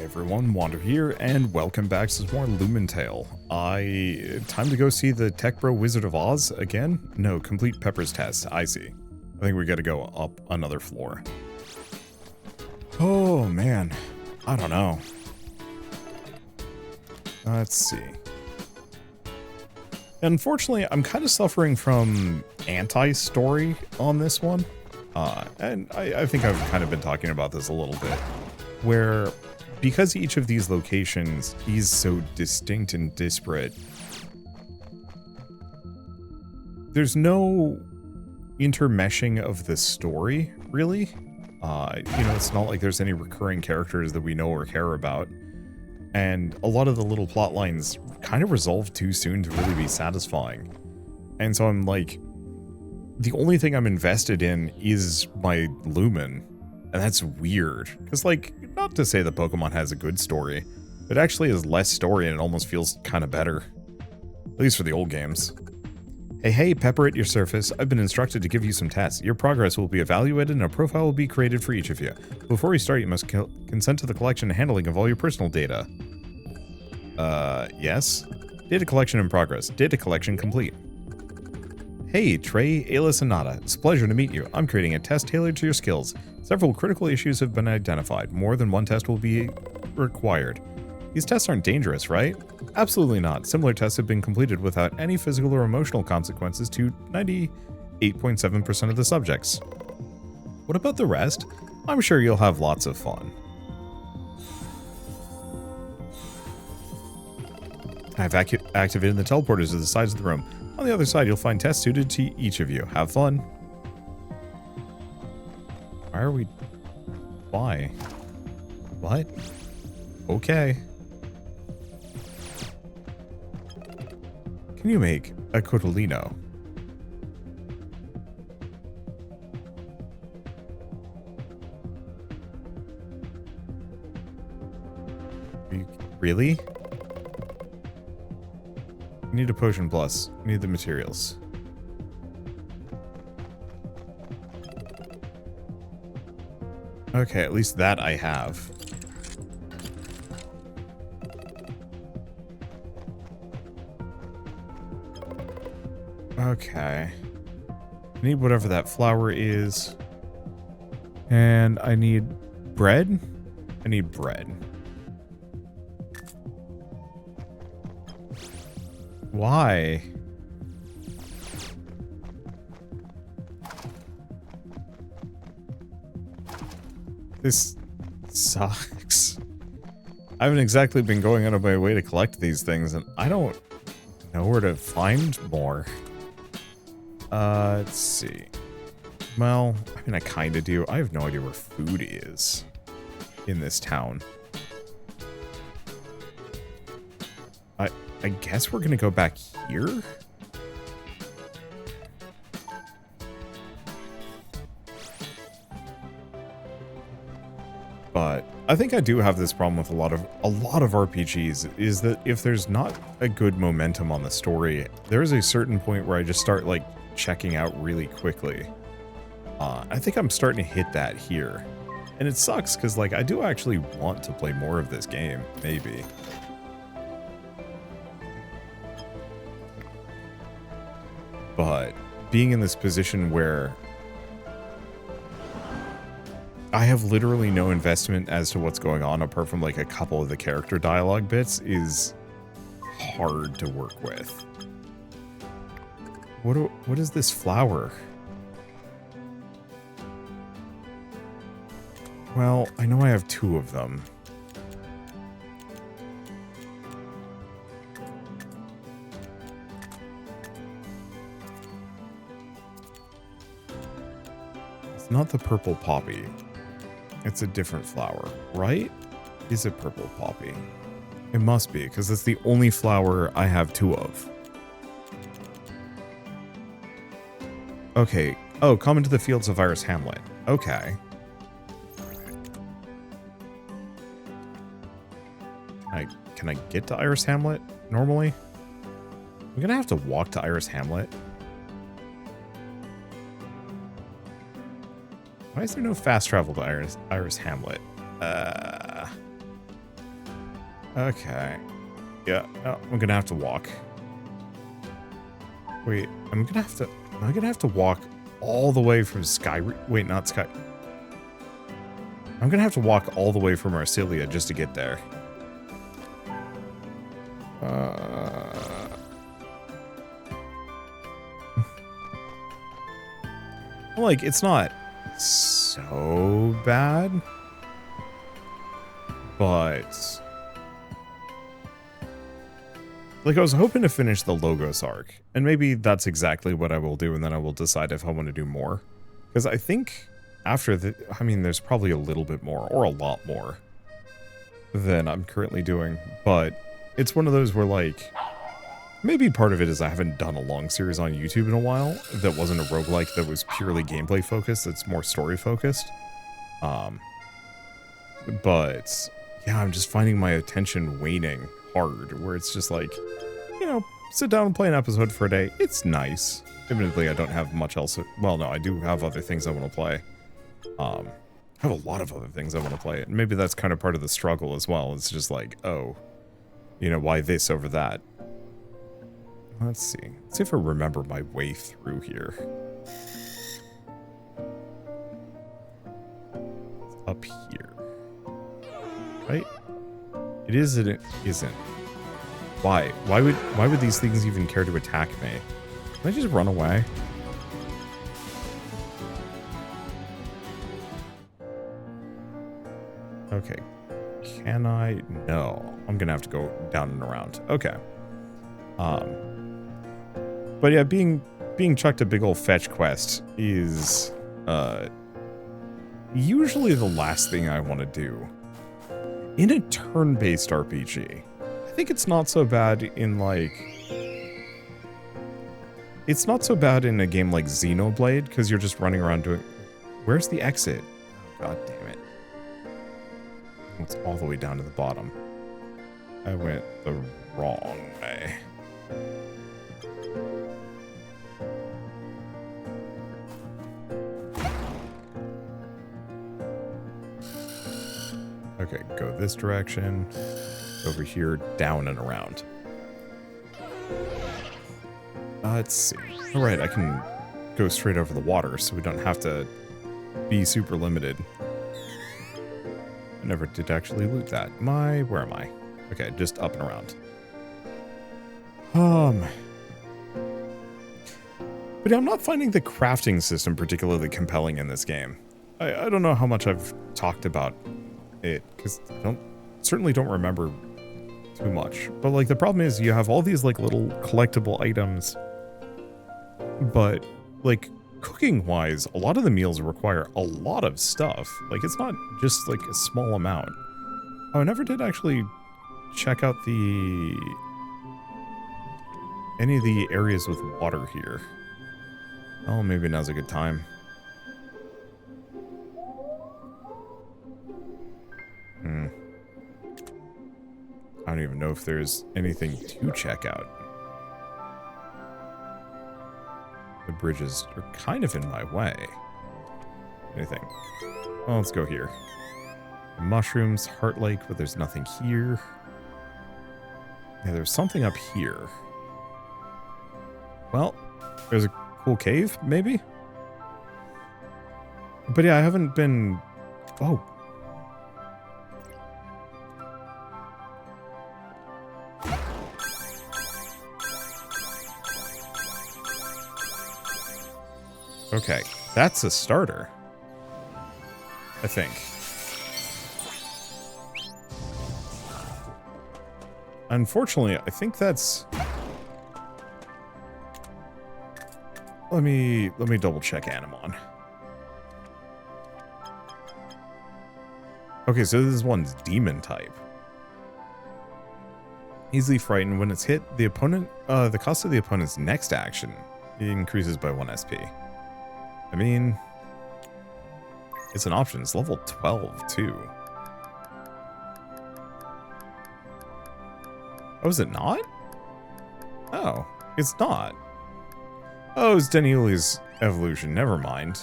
Everyone, Wander here, and welcome back to some more Lumentale. Time to go see the Tech Bro Wizard of Oz again? No, complete Pepper's test. I see. I think we gotta go up another floor. Oh, man. I don't know. Let's see. Unfortunately, I'm kind of suffering from anti-story on this one. And I think I've kind of been talking about this a little bit. Where, because each of these locations is so distinct and disparate, there's no intermeshing of the story, really. It's not like there's any recurring characters that we know or care about. And a lot of the little plot lines kind of resolve too soon to really be satisfying. And so I'm like, the only thing I'm invested in is my Lumen. And that's weird. Because, like, not to say that Pokemon has a good story, it actually has less story and it almost feels kind of better. At least for the old games. Hey, Pepper at your surface. I've been instructed to give you some tests. Your progress will be evaluated and a profile will be created for each of you. Before you start, you must consent to the collection and handling of all your personal data. Yes? Data collection in progress. Data collection complete. Hey, Trey, Ayla, and Nada. It's a pleasure to meet you. I'm creating a test tailored to your skills. Several critical issues have been identified. More than one test will be required. These tests aren't dangerous, right? Absolutely not. Similar tests have been completed without any physical or emotional consequences to 98.7% of the subjects. What about the rest? I'm sure you'll have lots of fun. I've activated the teleporters to the sides of the room. On the other side, you'll find tests suited to each of you. Have fun. Why are we... Why? What? Okay. Can you make a Cotolino? Really? I need a potion plus. I need the materials. Okay, at least that I have. Okay. I need whatever that flour is. And I need bread? I need bread. Why? This sucks. I haven't exactly been going out of my way to collect these things, and I don't know where to find more. Let's see. Well, I mean, I kind of do. I have no idea where food is in this town. I guess we're gonna go back here? But I think I do have this problem with a lot of RPGs, is that if there's not a good momentum on the story, there is a certain point where I just start like checking out really quickly. I think I'm starting to hit that here. And it sucks because like I do actually want to play more of this game, maybe. But being in this position where I have literally no investment as to what's going on apart from like a couple of the character dialogue bits is hard to work with. What is this flower? Well, I know I have two of them. It's not the purple poppy. It's a different flower, right? Is it purple poppy? It must be, because it's the only flower I have two of. Okay. Oh, come into the fields of Iris Hamlet. Okay. Can I get to Iris Hamlet normally? I'm gonna have to walk to Iris Hamlet. Why is there no fast travel to Iris Hamlet? Okay. Yeah, I'm gonna have to walk. Wait, am I gonna have to walk all the way from wait, not Sky. I'm gonna have to walk all the way from Arcelia just to get there. Like, it's not so bad, but like, I was hoping to finish the Logos arc, and maybe that's exactly what I will do, and then I will decide if I want to do more. Because I think after I mean, there's probably a little bit more, or a lot more, than I'm currently doing, but it's one of those where, like, maybe part of it is I haven't done a long series on YouTube in a while that wasn't a roguelike that was purely gameplay focused, it's more story focused. But yeah, I'm just finding my attention waning hard, where it's just like, you know, sit down and play an episode for a day. It's nice. Admittedly, I don't have much else. Well, no, I do have other things I want to play. I have a lot of other things I want to play. And maybe that's kind of part of the struggle as well. It's just like, oh, you know, why this over that? Let's see. Let's see if I remember my way through here. It's up here. Right? It is and it isn't. Why? Why would these things even care to attack me? Can I just run away? Okay. Can I? No. I'm gonna have to go down and around. Okay. But yeah, being chucked a big old fetch quest is usually the last thing I want to do in a turn-based RPG. I think it's not so bad in, like, it's not so bad in a game like Xenoblade, because you're just running around doing... Where's the exit? Oh, god damn it. It's all the way down to the bottom. I went the wrong way. Okay, go this direction, over here, down and around. Let's see. All right, I can go straight over the water, so we don't have to be super limited. I never did actually loot that. Where am I? Okay, just up and around. But I'm not finding the crafting system particularly compelling in this game. I don't know how much I've talked about it, because I certainly don't remember too much. But like, the problem is you have all these like little collectible items, but like, cooking wise, a lot of the meals require a lot of stuff. Like, it's not just like a small amount. Oh, I never did actually check out any of the areas with water here. Oh, maybe now's a good time. I don't even know if there's anything to check out. The bridges are kind of in my way. Anything? Well, let's go here. Mushrooms, Heart Lake, but there's nothing here. Yeah, there's something up here. Well, there's a cool cave, maybe? But yeah, I haven't been... Oh. Okay, that's a starter, I think. Unfortunately, I think that's... Let me double check Animon. Okay, so this one's demon type. Easily frightened. When it's hit, the opponent, the cost of the opponent's next action increases by 1 SP. I mean, it's an option. It's level 12, too. Oh, is it not? Oh, it's not. Oh, it's Danieli's evolution. Never mind.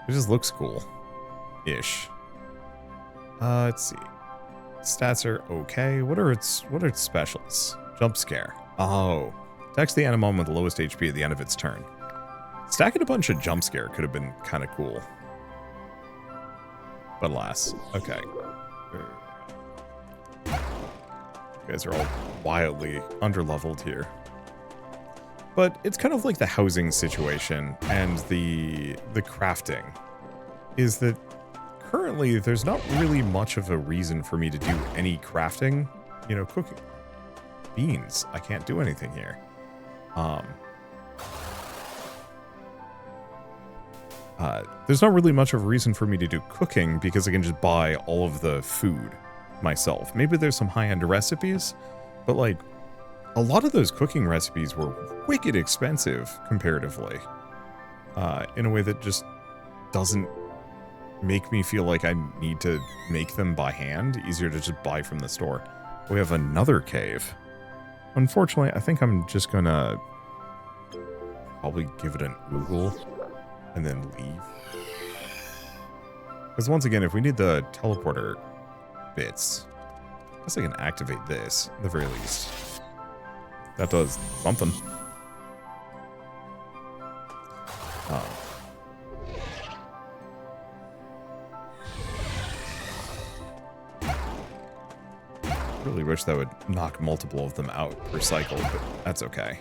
It just looks cool. Ish. Let's see. Stats are okay. What are its specials? Jump scare. Oh. Attacks the Animon with the lowest HP at the end of its turn. Stacking a bunch of jump scare could have been kind of cool. But alas. Okay. You guys are all wildly underleveled here. But it's kind of like the housing situation and the crafting. Is that currently there's not really much of a reason for me to do any crafting. You know, cooking. Beans. I can't do anything here. There's not really much of a reason for me to do cooking because I can just buy all of the food myself. Maybe there's some high-end recipes, but like a lot of those cooking recipes were wicked expensive comparatively, in a way that just doesn't make me feel like I need to make them by hand. Easier to just buy from the store. We have another cave. Unfortunately, I think I'm just gonna probably give it an oogle and then leave. Because once again, if we need the teleporter bits, I guess I can activate this at the very least. That does something. Really wish that would knock multiple of them out per cycle, but that's okay.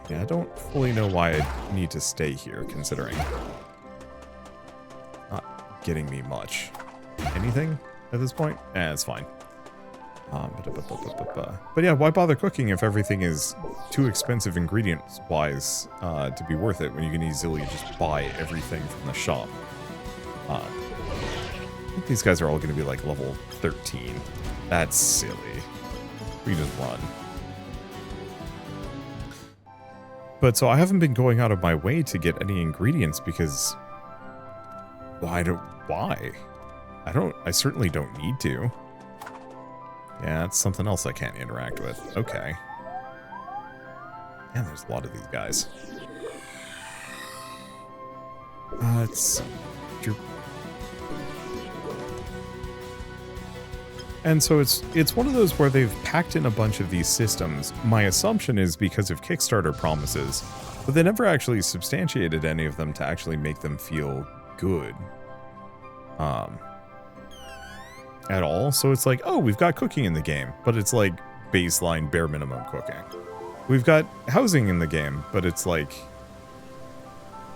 Yeah, I don't fully know why I need to stay here, considering not getting me much. Anything at this point? Eh, it's fine. But yeah, why bother cooking if everything is too expensive ingredients-wise to be worth it when you can easily just buy everything from the shop? I think these guys are all going to be like level 13. That's silly. We can just run. But so I haven't been going out of my way to get any ingredients because why? I certainly don't need to. Yeah, that's something else I can't interact with. Okay. Man, there's a lot of these guys. And so it's one of those where they've packed in a bunch of these systems. My assumption is because of Kickstarter promises, but they never actually substantiated any of them to actually make them feel good. At all. So it's like, oh, we've got cooking in the game, but it's like baseline bare minimum cooking. We've got housing in the game, but it's like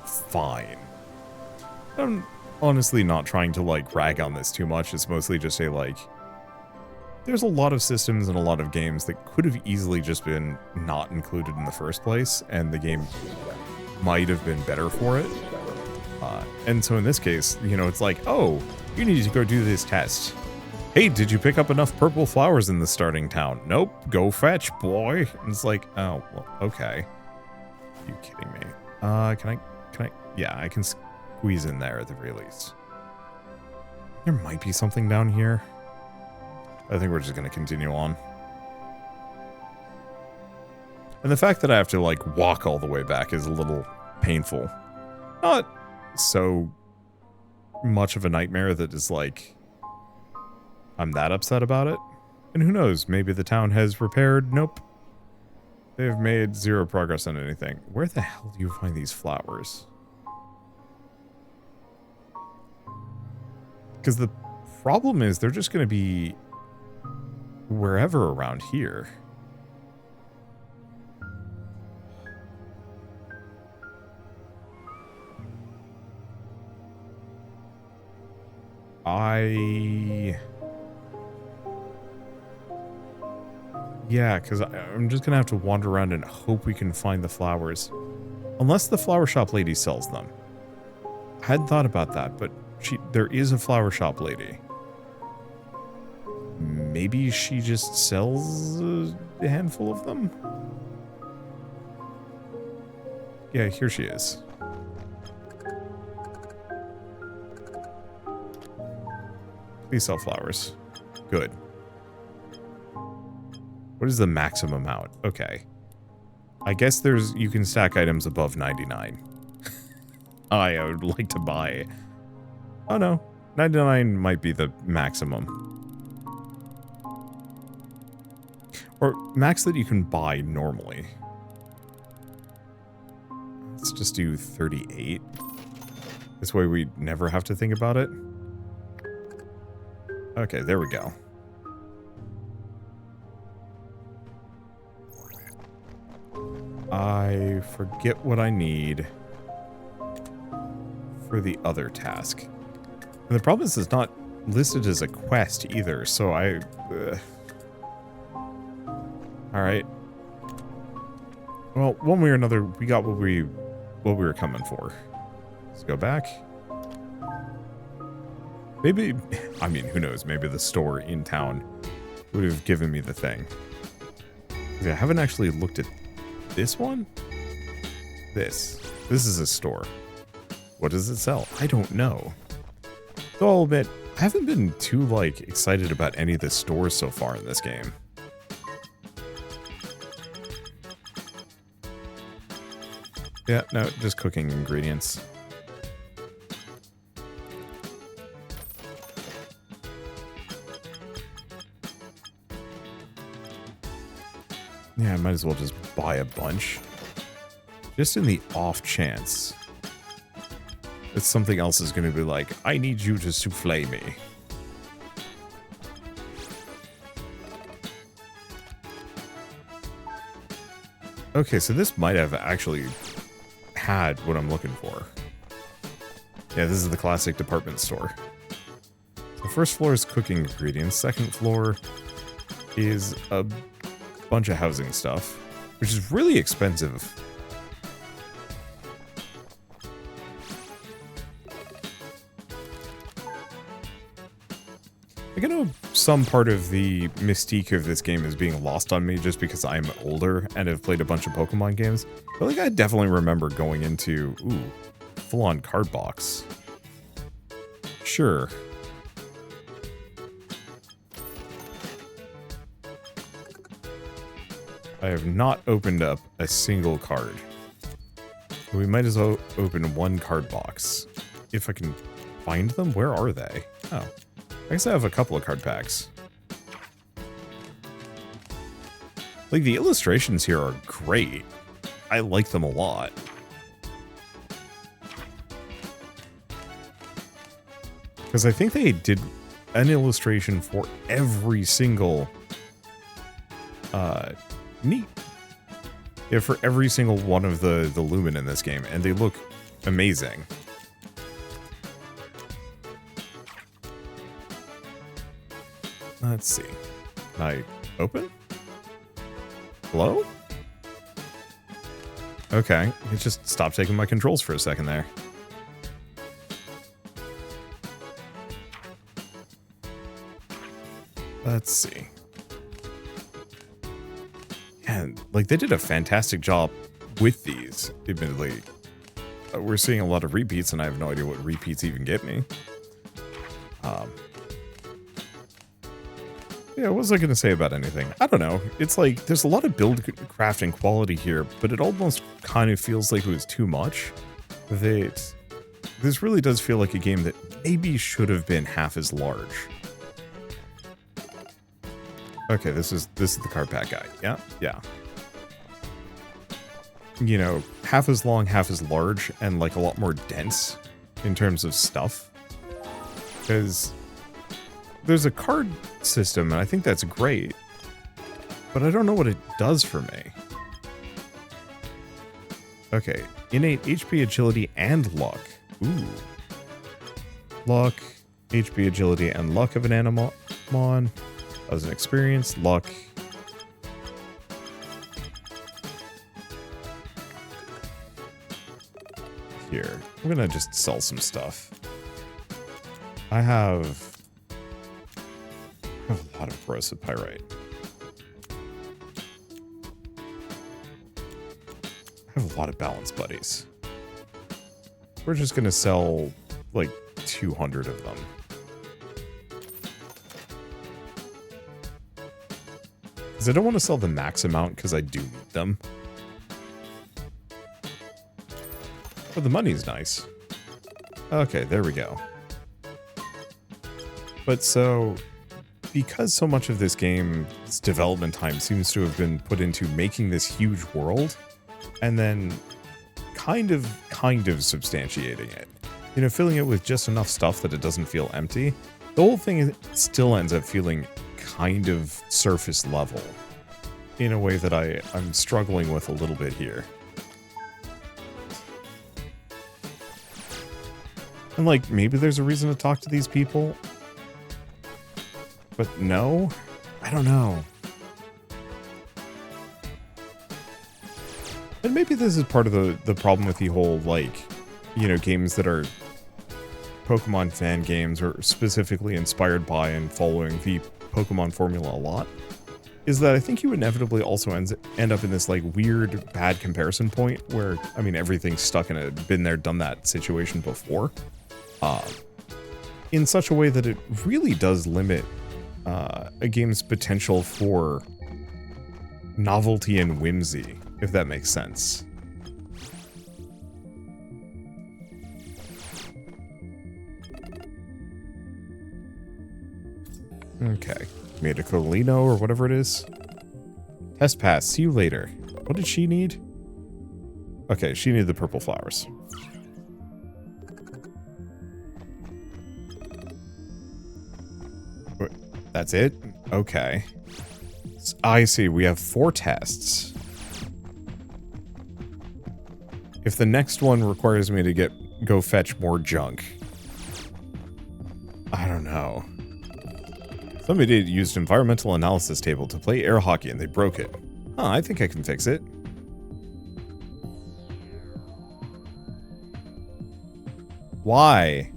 fine. I'm honestly not trying to like rag on this too much. It's mostly just a like, there's a lot of systems and a lot of games that could have easily just been not included in the first place, and the game might have been better for it. And so in this case, you know, it's like, oh, you need to go do this test. Hey, did you pick up enough purple flowers in the starting town? Nope, go fetch, boy. And it's like, oh, well, okay. Are you kidding me? Can I? Yeah, I can squeeze in there at the very least. There might be something down here. I think we're just going to continue on. And the fact that I have to, like, walk all the way back is a little painful. Not so much of a nightmare that is, like, I'm that upset about it. And who knows, maybe the town has repaired. Nope. They've made zero progress on anything. Where the hell do you find these flowers? Because the problem is they're just going to be wherever around here. Yeah, because I'm just going to have to wander around and hope we can find the flowers. Unless the flower shop lady sells them. I hadn't thought about that, but there is a flower shop lady. Maybe she just sells a handful of them? Yeah, here she is. Please sell flowers. Good. What is the maximum amount? Okay. I guess you can stack items above 99. I would like to buy. Oh no, 99 might be the maximum. Or max that you can buy normally. Let's just do 38. This way we never have to think about it. Okay, there we go. I forget what I need for the other task. And the problem is it's not listed as a quest either, so I... Alright. Well, one way or another, we got what we were coming for. Let's go back. Maybe, I mean, who knows, maybe the store in town would have given me the thing. I haven't actually looked at this one? This is a store. What does it sell? I don't know. So I'll admit, I haven't been too, like, excited about any of the stores so far in this game. Yeah, no, just cooking ingredients. Yeah, I might as well just buy a bunch. Just in the off chance that something else is going to be like, I need you to souffle me. Okay, so this might have actually had what I'm looking for. Yeah, this is the classic department store. The first floor is cooking ingredients. Second floor is a bunch of housing stuff, which is really expensive. I know some part of the mystique of this game is being lost on me just because I'm older and have played a bunch of Pokemon games. But like, I definitely remember going into, ooh, full-on card box. Sure. I have not opened up a single card. We might as well open one card box. If I can find them, where are they? Oh. I guess I have a couple of card packs. Like, the illustrations here are great. I like them a lot. Because I think they did an illustration for every single... neat. Yeah, for every single one of the Lumen in this game, and they look amazing. Let's see. Can I open? Hello? Okay, it just stopped taking my controls for a second there. Let's see. And, like, they did a fantastic job with these, admittedly. We're seeing a lot of repeats, and I have no idea what repeats even get me. Yeah, what was I going to say about anything? I don't know. It's like, there's a lot of build crafting quality here, but it almost kind of feels like it was too much. This really does feel like a game that maybe should have been half as large. Okay, this is the card pack guy. Yeah, yeah. You know, half as long, half as large, and like a lot more dense in terms of stuff. Because there's a card system, and I think that's great. But I don't know what it does for me. Okay, innate HP, agility, and luck. Ooh. Luck, HP, agility, and luck of an Animon. As an experience, luck. Here, I'm gonna just sell some stuff. I have a lot of corrosive pyrite. I have a lot of balance buddies. We're just gonna sell like 200 of them. Because I don't want to sell the max amount because I do need them. But the money's nice. Okay, there we go. But so, because so much of this game's development time seems to have been put into making this huge world and then kind of substantiating it. You know, filling it with just enough stuff that it doesn't feel empty. The whole thing still ends up feeling kind of surface level in a way that I'm struggling with a little bit here. And like, maybe there's a reason to talk to these people. But no? I don't know. And maybe this is part of the problem with the whole, like, you know, games that are Pokemon fan games or specifically inspired by and following the Pokemon formula a lot, is that I think you inevitably also end up in this, like, weird, bad comparison point where, I mean, everything's stuck in a been there, done that situation before. In such a way that it really does limit a game's potential for novelty and whimsy, if that makes sense. Okay. Metacolino or whatever it is. Test pass. See you later. What did she need? Okay, she needed the purple flowers. That's it? Okay. I see. We have 4 tests. If the next one requires me to go fetch more junk, I don't know. Somebody used environmental analysis table to play air hockey and they broke it. Huh, I think I can fix it. Why?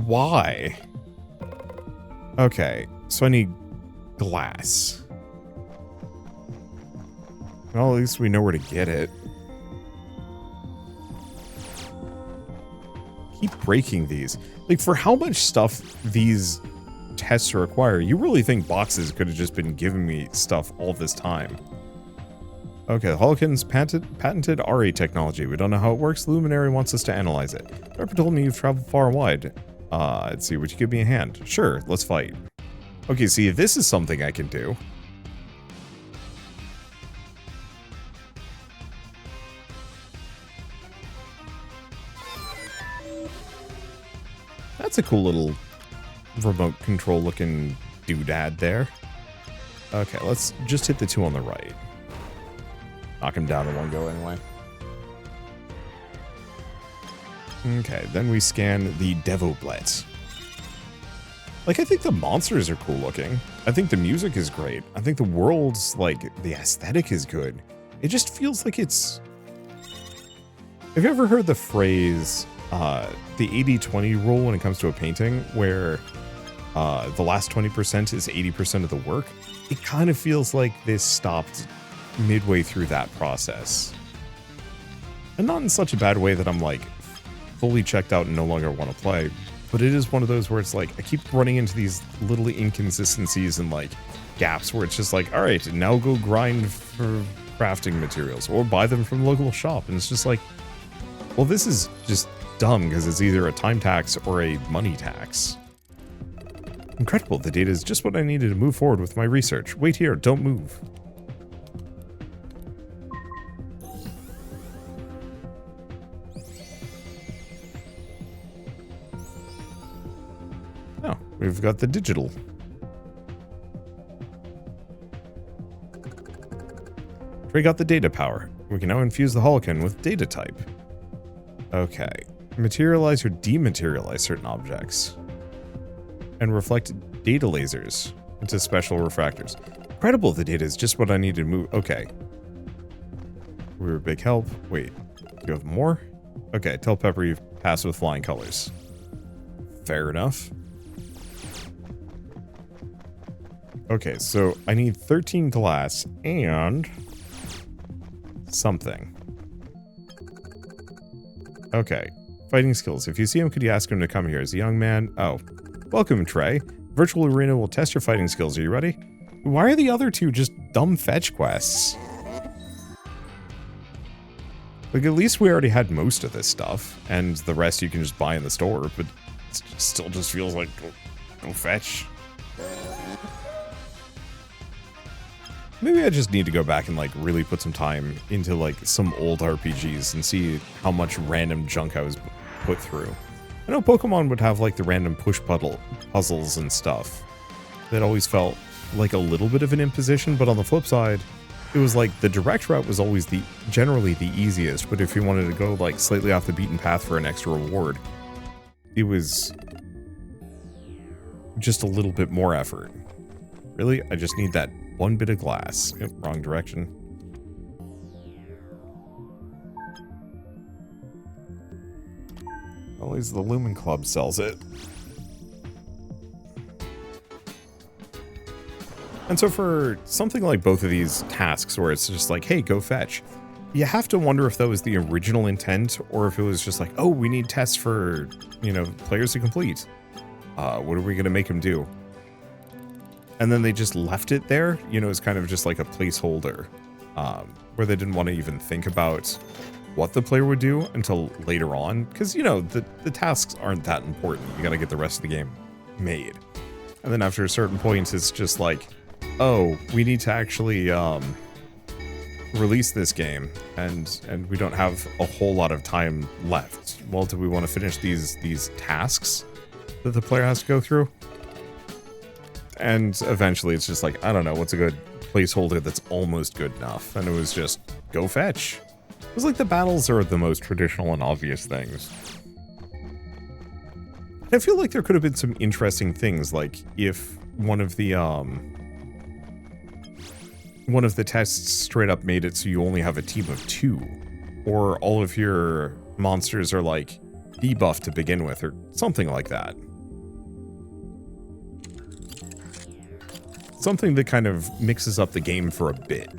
Why? Okay, so I need glass. Well, at least we know where to get it. Keep breaking these. Like, for how much stuff these tests require, you really think boxes could have just been giving me stuff all this time. Okay, Holokin's patented RA technology. We don't know how it works. Luminary wants us to analyze it. Pepper told me you've traveled far and wide. Let's see, would you give me a hand? Sure, let's fight. Okay, see, this is something I can do. That's a cool little remote control looking doodad there. Okay, let's just hit the 2 on the right. Knock him down in one go anyway. Okay, then we scan the Devoblet. Like, I think the monsters are cool looking. I think the music is great. I think the world's, like, the aesthetic is good. It just feels like it's... Have you ever heard the phrase, the 80-20 rule when it comes to a painting, where the last 20% is 80% of the work? It kind of feels like this stopped midway through that process. And not in such a bad way that I'm, like, fully checked out and no longer want to play, but it is one of those where it's like I keep running into these little inconsistencies and like gaps where it's just like, all right, now go grind for crafting materials or buy them from the local shop, and it's just like, well, this is just dumb because it's either a time tax or a money tax. Incredible, the data is just what I needed to move forward with my research. Wait here, don't move. We've got the digital. Trey got the data power. We can now infuse the Holokin with data type. Okay. Materialize or dematerialize certain objects. And reflect data lasers into special refractors. Incredible, the data is just what I need to move. Okay. We were a big help. Wait, you have more? Okay, tell Pepper you've passed with flying colors. Fair enough. Okay, so I need 13 glass and something. Okay, fighting skills. If you see him, could you ask him to come here? As a young man. Oh, welcome, Trey. Virtual Arena will test your fighting skills. Are you ready? Why are the other 2 just dumb fetch quests? Like, at least we already had most of this stuff, and the rest you can just buy in the store, but it still just feels like, go fetch. Maybe I just need to go back and, like, really put some time into, like, some old RPGs and see how much random junk I was put through. I know Pokemon would have, like, the random puzzles and stuff that always felt like a little bit of an imposition, but on the flip side, it was like the direct route was always generally the easiest, but if you wanted to go like slightly off the beaten path for an extra reward, it was just a little bit more effort. Really? I just need that one bit of glass. Oh, wrong direction. Always the Lumen Club sells it. And so for something like both of these tasks where it's just like, hey, go fetch, you have to wonder if that was the original intent or if it was just like, oh, we need tests for, you know, players to complete. What are we going to make them do? And then they just left it there, you know, as kind of just like a placeholder, where they didn't want to even think about what the player would do until later on. Because, you know, the tasks aren't that important. You got to get the rest of the game made. And then after a certain point, it's just like, oh, we need to actually release this game, and we don't have a whole lot of time left. Well, do we want to finish these tasks that the player has to go through? And eventually it's just like, I don't know, what's a good placeholder that's almost good enough? And it was just, go fetch. It was like the battles are the most traditional and obvious things. I feel like there could have been some interesting things, like if one of the tests straight up made it so you only have a team of 2, or all of your monsters are like debuffed to begin with, or something like that. Something that kind of mixes up the game for a bit.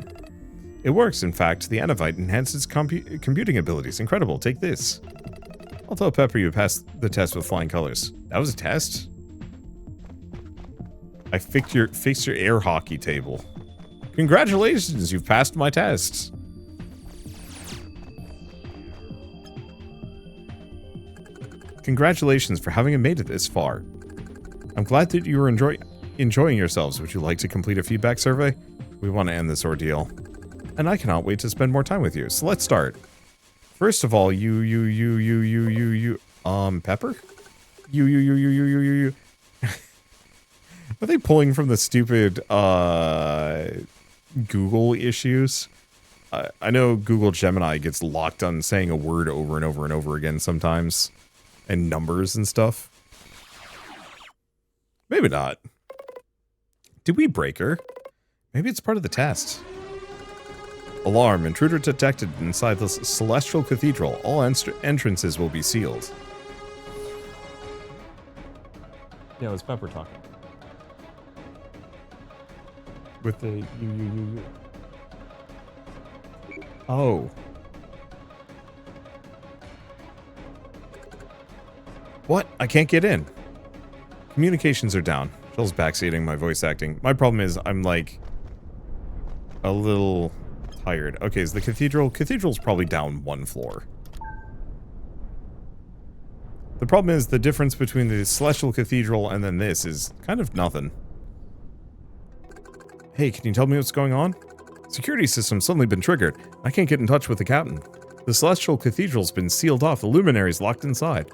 It works, in fact. The Anivite enhances computing abilities. Incredible, take this. I'll tell Pepper you passed the test with flying colors. That was a test? I fixed your air hockey table. Congratulations, you've passed my test. Congratulations for having made it this far. I'm glad that you were enjoying yourselves. Would you like to complete a feedback survey? We want to end this ordeal. And I cannot wait to spend more time with you. So let's start. First of all, you, Pepper? You. Are they pulling from the stupid, Google issues? I know Google Gemini gets locked on saying a word over and over and over again sometimes. And numbers and stuff. Maybe not. Did we break her? Maybe it's part of the test. Alarm. Intruder detected inside the Celestial Cathedral. All entrances will be sealed. Yeah, it was Pepper talking. With the you. Oh. What? I can't get in. Communications are down. Phil's backseating my voice acting. My problem is I'm like a little tired. Okay, is the cathedral? Cathedral's probably down 1 floor. The problem is the difference between the Celestial Cathedral and then this is kind of nothing. Hey, can you tell me what's going on? Security system's suddenly been triggered. I can't get in touch with the captain. The Celestial Cathedral's been sealed off. The luminary's locked inside.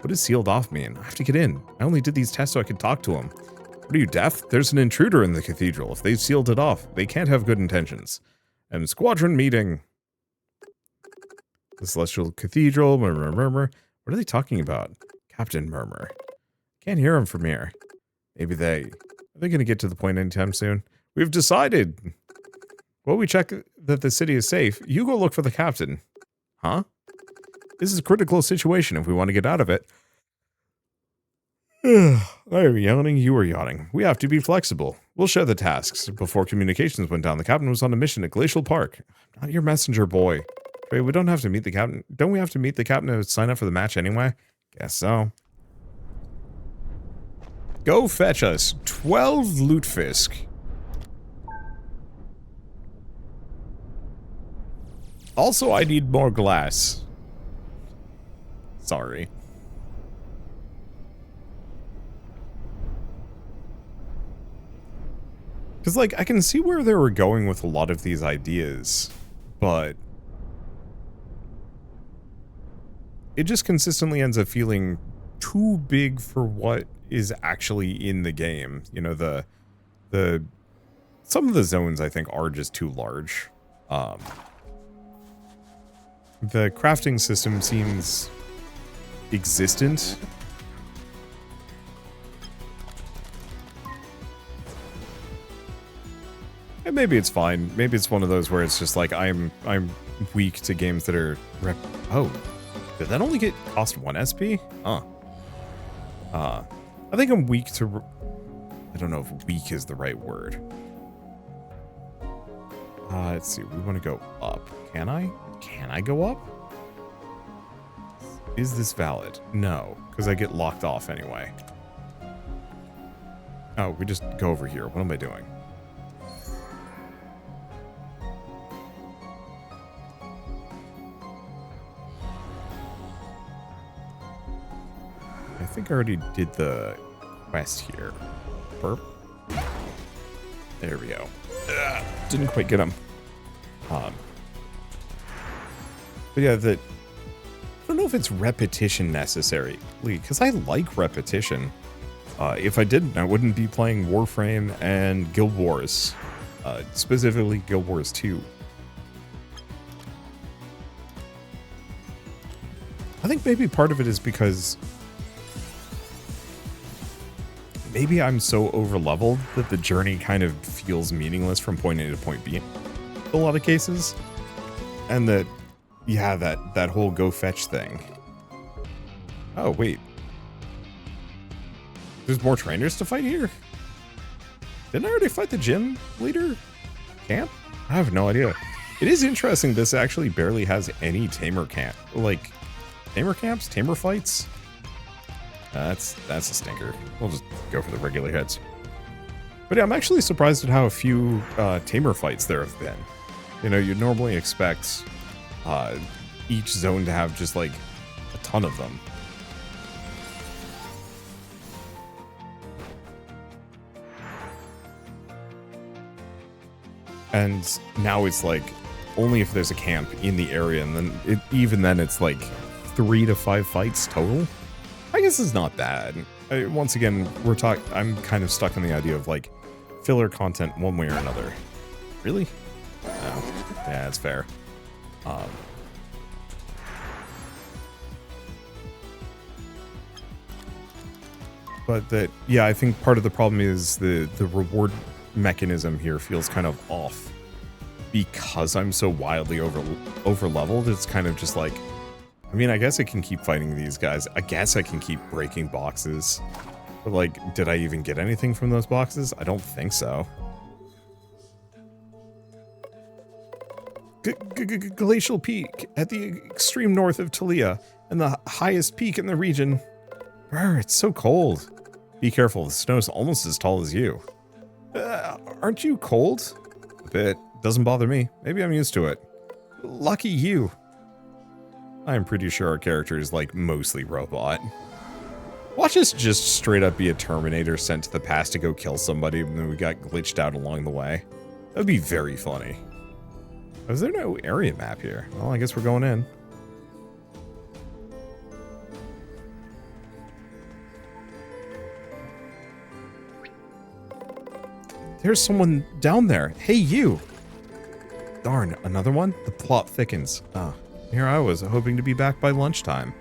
What does sealed off mean? I have to get in. I only did these tests so I could talk to him. What are you, deaf? There's an intruder in the cathedral. If they've sealed it off, they can't have good intentions. Squadron meeting. The Celestial Cathedral, murmur. What are they talking about? Captain Murmur. Can't hear him from here. Maybe are they going to get to the point anytime soon? We've decided. Well, we check that the city is safe. You go look for the captain. Huh? This is a critical situation if we want to get out of it. I am yawning, you are yawning. We have to be flexible. We'll share the tasks. Before communications went down, the captain was on a mission at Glacial Park. I'm not your messenger boy. Wait, we don't have to meet the captain. Don't we have to meet the captain to sign up for the match anyway? Guess so. Go fetch us 12 Lutefisk. Also, I need more glass. Sorry. Because, like, I can see where they were going with a lot of these ideas, but it just consistently ends up feeling too big for what is actually in the game. You know, some of the zones I think are just too large. The crafting system seems existent. And maybe it's fine. Maybe it's one of those where it's just like I'm weak to games that are oh, did that only cost 1 SP? Huh. I think I'm weak to I don't know if weak is the right word. Let's see. We want to go up. Can I? Can I go up? Is this valid? No, because I get locked off anyway. Oh, we just go over here. What am I doing? I think I already did the quest here. Burp. There we go. Didn't quite get him. But yeah, I don't know if it's repetition necessary, because I like repetition. If I didn't, I wouldn't be playing Warframe and Guild Wars, specifically Guild Wars 2. I think maybe part of it is because maybe I'm so over-leveled that the journey kind of feels meaningless from point A to point B in a lot of cases. And that, yeah, that whole go fetch thing. Oh, wait. There's more trainers to fight here? Didn't I already fight the gym leader camp? I have no idea. It is interesting this actually barely has any tamer camp. Like, tamer camps? Tamer fights? That's a stinker. We'll just go for the regular hits. But yeah, I'm actually surprised at how few tamer fights there have been. You know, you'd normally expect each zone to have just like a ton of them. And now it's like only if there's a camp in the area, and then even then it's like 3 to 5 fights total. I guess it's not bad. Once again, I'm kind of stuck in the idea of like filler content one way or another. Really? Oh, yeah, that's fair. But yeah, I think part of the problem is the reward mechanism here feels kind of off because I'm so wildly over leveled. It's kind of just like, I mean, I guess I can keep fighting these guys. I guess I can keep breaking boxes. But, like, did I even get anything from those boxes? I don't think so. Glacial Peak at the extreme north of Talia and the highest peak in the region. Brr, it's so cold. Be careful, the snow's almost as tall as you. Aren't you cold? A bit. Doesn't bother me. Maybe I'm used to it. Lucky you. I'm pretty sure our character is, like, mostly robot. Watch us just straight up be a Terminator sent to the past to go kill somebody, and then we got glitched out along the way. That would be very funny. Is there no area map here? Well, I guess we're going in. There's someone down there. Hey, you! Darn, another one? The plot thickens. Ah. Here I was, hoping to be back by lunchtime.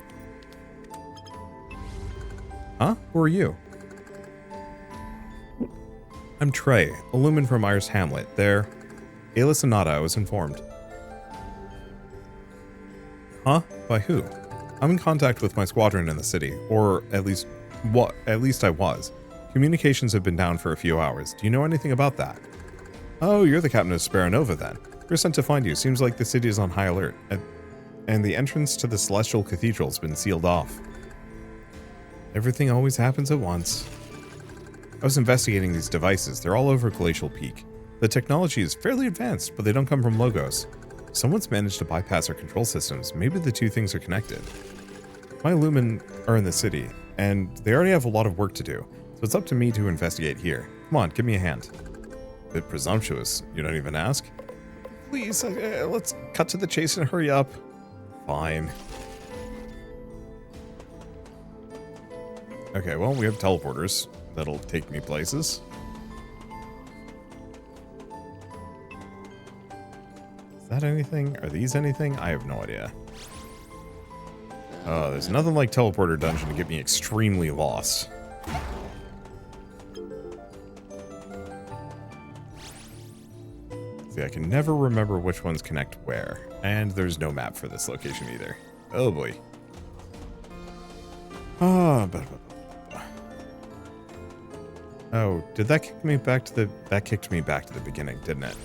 Huh? Who are you? I'm Trey, a lumen from Myers Hamlet. There. Ayla Sonata, I was informed. Huh? By who? I'm in contact with my squadron in the city, or at least I was. Communications have been down for a few hours. Do you know anything about that? Oh, you're the captain of Sparanova then. We're sent to find you. Seems like the city is on high alert. And the entrance to the Celestial Cathedral's been sealed off. Everything always happens at once. I was investigating these devices. They're all over Glacial Peak. The technology is fairly advanced, but they don't come from Logos. Someone's managed to bypass our control systems. Maybe the two things are connected. My Lumen are in the city, and they already have a lot of work to do, so it's up to me to investigate here. Come on, give me a hand. Bit presumptuous. You don't even ask? Please, let's cut to the chase and hurry up. Fine. Okay, well, we have teleporters. That'll take me places. Is that anything? Are these anything? I have no idea. Oh, there's nothing like teleporter dungeon to get me extremely lost. See, I can never remember which ones connect where. And there's no map for this location either. Oh boy. Oh, oh, did that kick me back to the... That kicked me back to the beginning, didn't it?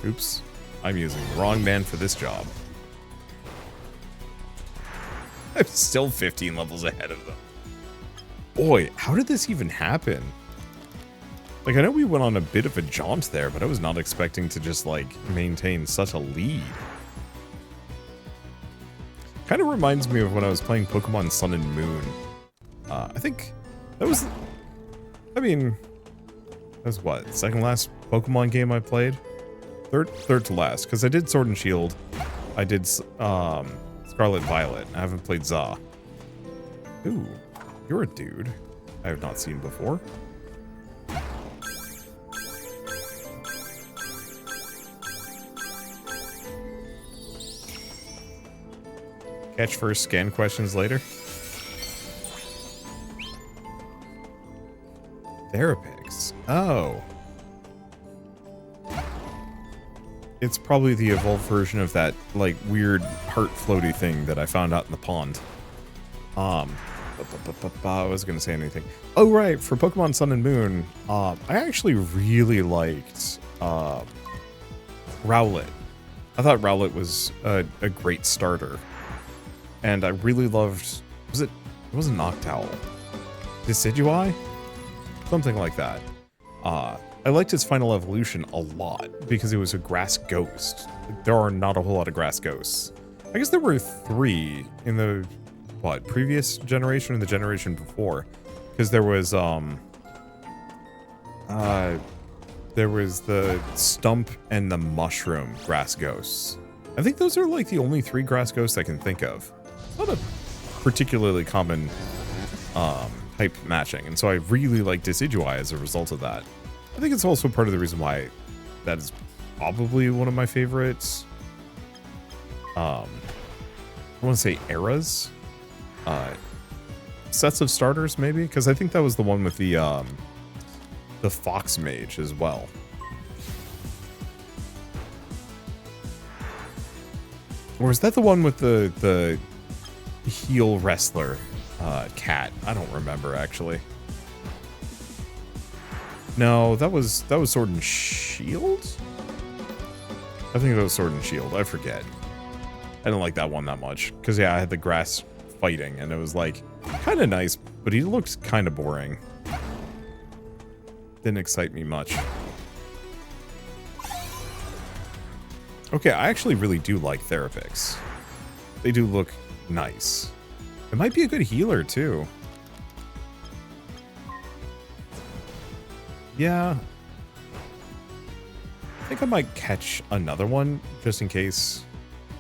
Oops. I'm using the wrong man for this job. I'm still 15 levels ahead of them. Boy, how did this even happen? Like, I know we went on a bit of a jaunt there, but I was not expecting to just, like, maintain such a lead. Kind of reminds me of when I was playing Pokemon Sun and Moon. I think that was... I mean, that was what? Second last Pokemon game I played? Third to last, because I did Sword and Shield. I did Scarlet Violet. I haven't played Za. Ooh, you're a dude I have not seen before. Catch first, scan questions later. Therapix. Oh. It's probably the evolved version of that, like, weird heart floaty thing that I found out in the pond. I was gonna say anything. Oh, right, for Pokemon Sun and Moon, I actually really liked, Rowlet. I thought Rowlet was a great starter. And I really loved, it wasn't Noctowl. Decidueye? Something like that. I liked its final evolution a lot because it was a grass ghost. There are not a whole lot of grass ghosts. I guess there were 3 in the, what, previous generation or the generation before. Because there was the stump and the mushroom grass ghosts. I think those are like the only 3 grass ghosts I can think of. Not a particularly common type matching, and so I really like Decidueye as a result of that. I think it's also part of the reason why that is probably one of my favorites. I want to say eras, sets of starters maybe, because I think that was the one with the Fox Mage as well. Or is that the one with the heel wrestler cat? I don't remember actually. No, that was Sword and Shield? I think that was Sword and Shield. I forget. I didn't like that one that much. Because, yeah, I had the grass fighting, and it was, like, kind of nice, but he looked kind of boring. Didn't excite me much. Okay, I actually really do like Therapix. They do look nice. It might be a good healer, too. Yeah. I think I might catch another one, just in case.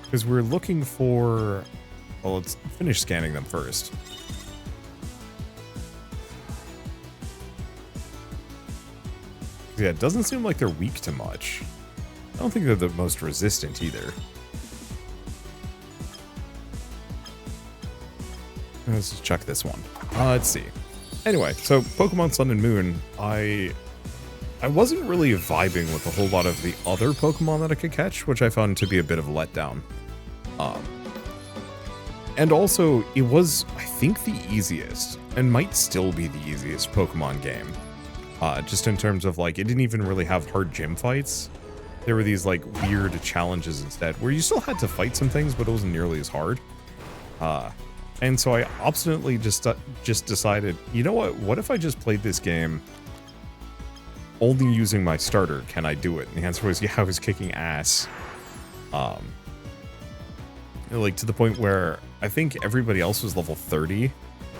Because we're looking for... Well, let's finish scanning them first. Yeah, it doesn't seem like they're weak to much. I don't think they're the most resistant either. Let's just check this one. Let's see. Anyway, so Pokemon Sun and Moon, I wasn't really vibing with a whole lot of the other Pokemon that I could catch, which I found to be a bit of a letdown. And also, it was, I think, the easiest, and might still be the easiest Pokemon game. Just in terms of, like, it didn't even really have hard gym fights. There were these, like, weird challenges instead, where you still had to fight some things, but it wasn't nearly as hard. And so I obstinately just decided, you know what if I just played this game only using my starter can I do it. And the answer was, yeah, I was kicking ass. Like, to the point where I think everybody else was level 30,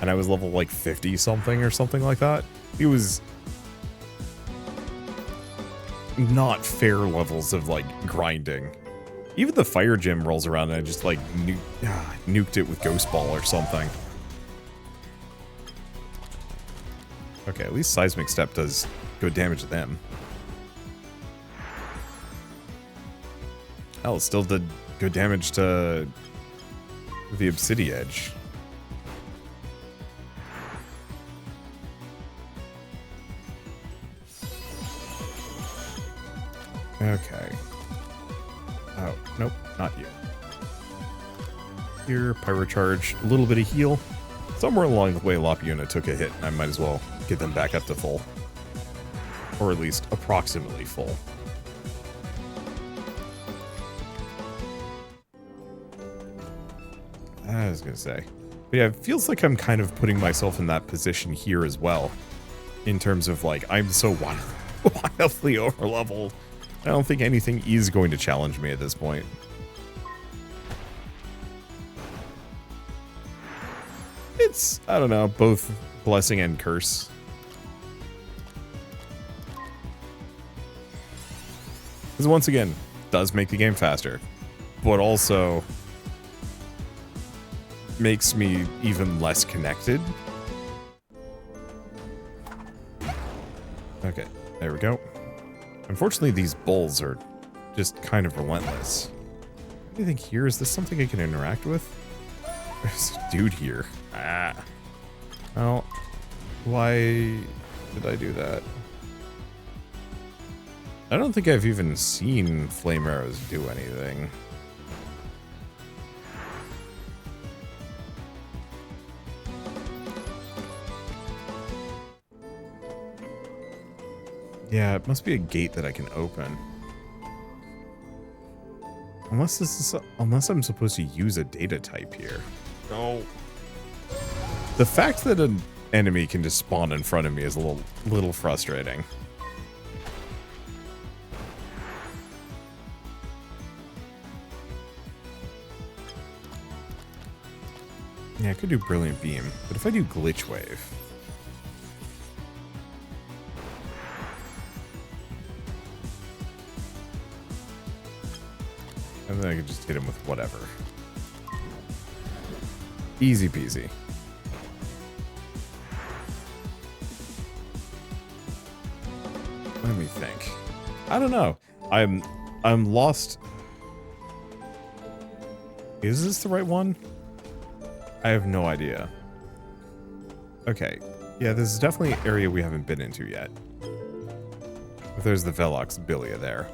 and I was level, like, 50-something or something like that. It was not fair levels of, like, grinding. Even the fire gym rolls around and I just, like, nuked it with Ghost Ball or something. Okay, at least Seismic Step does good damage to them. Hell, it still did good damage to the Obsidian Edge. Okay. Oh, nope, not you. Here, Pyrocharge, a little bit of heal. Somewhere along the way, Lopuna took a hit, and I might as well get them back up to full. Or at least approximately full. I was gonna say. But yeah, it feels like I'm kind of putting myself in that position here as well. In terms of, like, I'm so wildly overleveled. I don't think anything is going to challenge me at this point. It's, I don't know, both blessing and curse. Because once again, does make the game faster, but also makes me even less connected. Okay, there we go. Unfortunately, these bulls are just kind of relentless. What do you think here? Is this something I can interact with? There's a dude here. Ah. Well, why did I do that? I don't think I've even seen flame arrows do anything. Yeah, it must be a gate that I can open. Unless this is, unless I'm supposed to use a data type here. No. The fact that an enemy can just spawn in front of me is a little frustrating. Yeah, I could do Brilliant Beam, but if I do Glitch Wave... and then I could just hit him with whatever. Easy peasy. Let me think. I don't know. I'm lost. Is this the right one? I have no idea. Okay. Yeah, this is definitely an area we haven't been into yet. But there's the Velox Bilia there.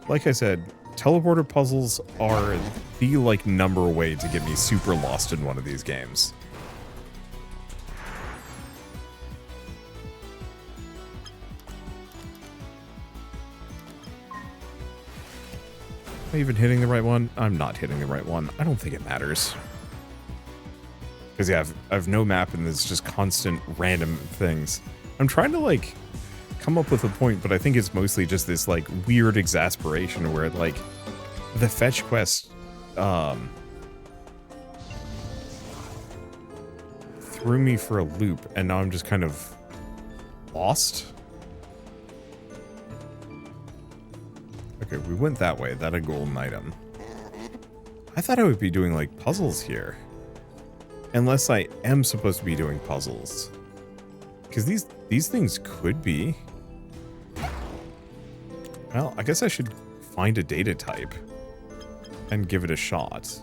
Like I said, teleporter puzzles are the, like, number way to get me super lost in one of these games. Am I even hitting the right one? I'm not hitting the right one. I don't think it matters. Because, yeah, I've no map and there's just constant random things. I'm trying to, like, come up with a point, but I think it's mostly just this, like, weird exasperation where, like, the fetch quest threw me for a loop, and now I'm just kind of lost. Okay, we went that way. That a golden item. I thought I would be doing, like, puzzles here. Unless I am supposed to be doing puzzles. Because these things could be. Well, I guess I should find a data type and give it a shot.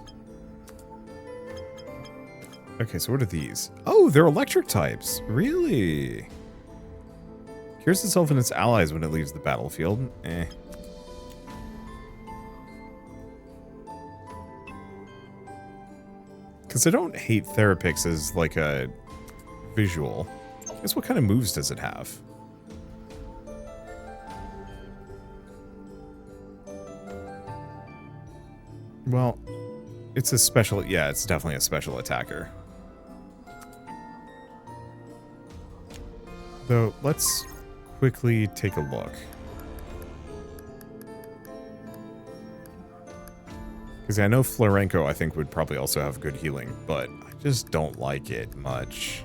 Okay, so what are these? Oh, they're electric types. Really? Cures itself and its allies when it leaves the battlefield. Eh. Because I don't hate Therapix as, like, a visual. I guess what kind of moves does it have? Well, it's a special... yeah, it's definitely a special attacker. Though, let's quickly take a look. Because I know Florenko, I think, would probably also have good healing, but I just don't like it much.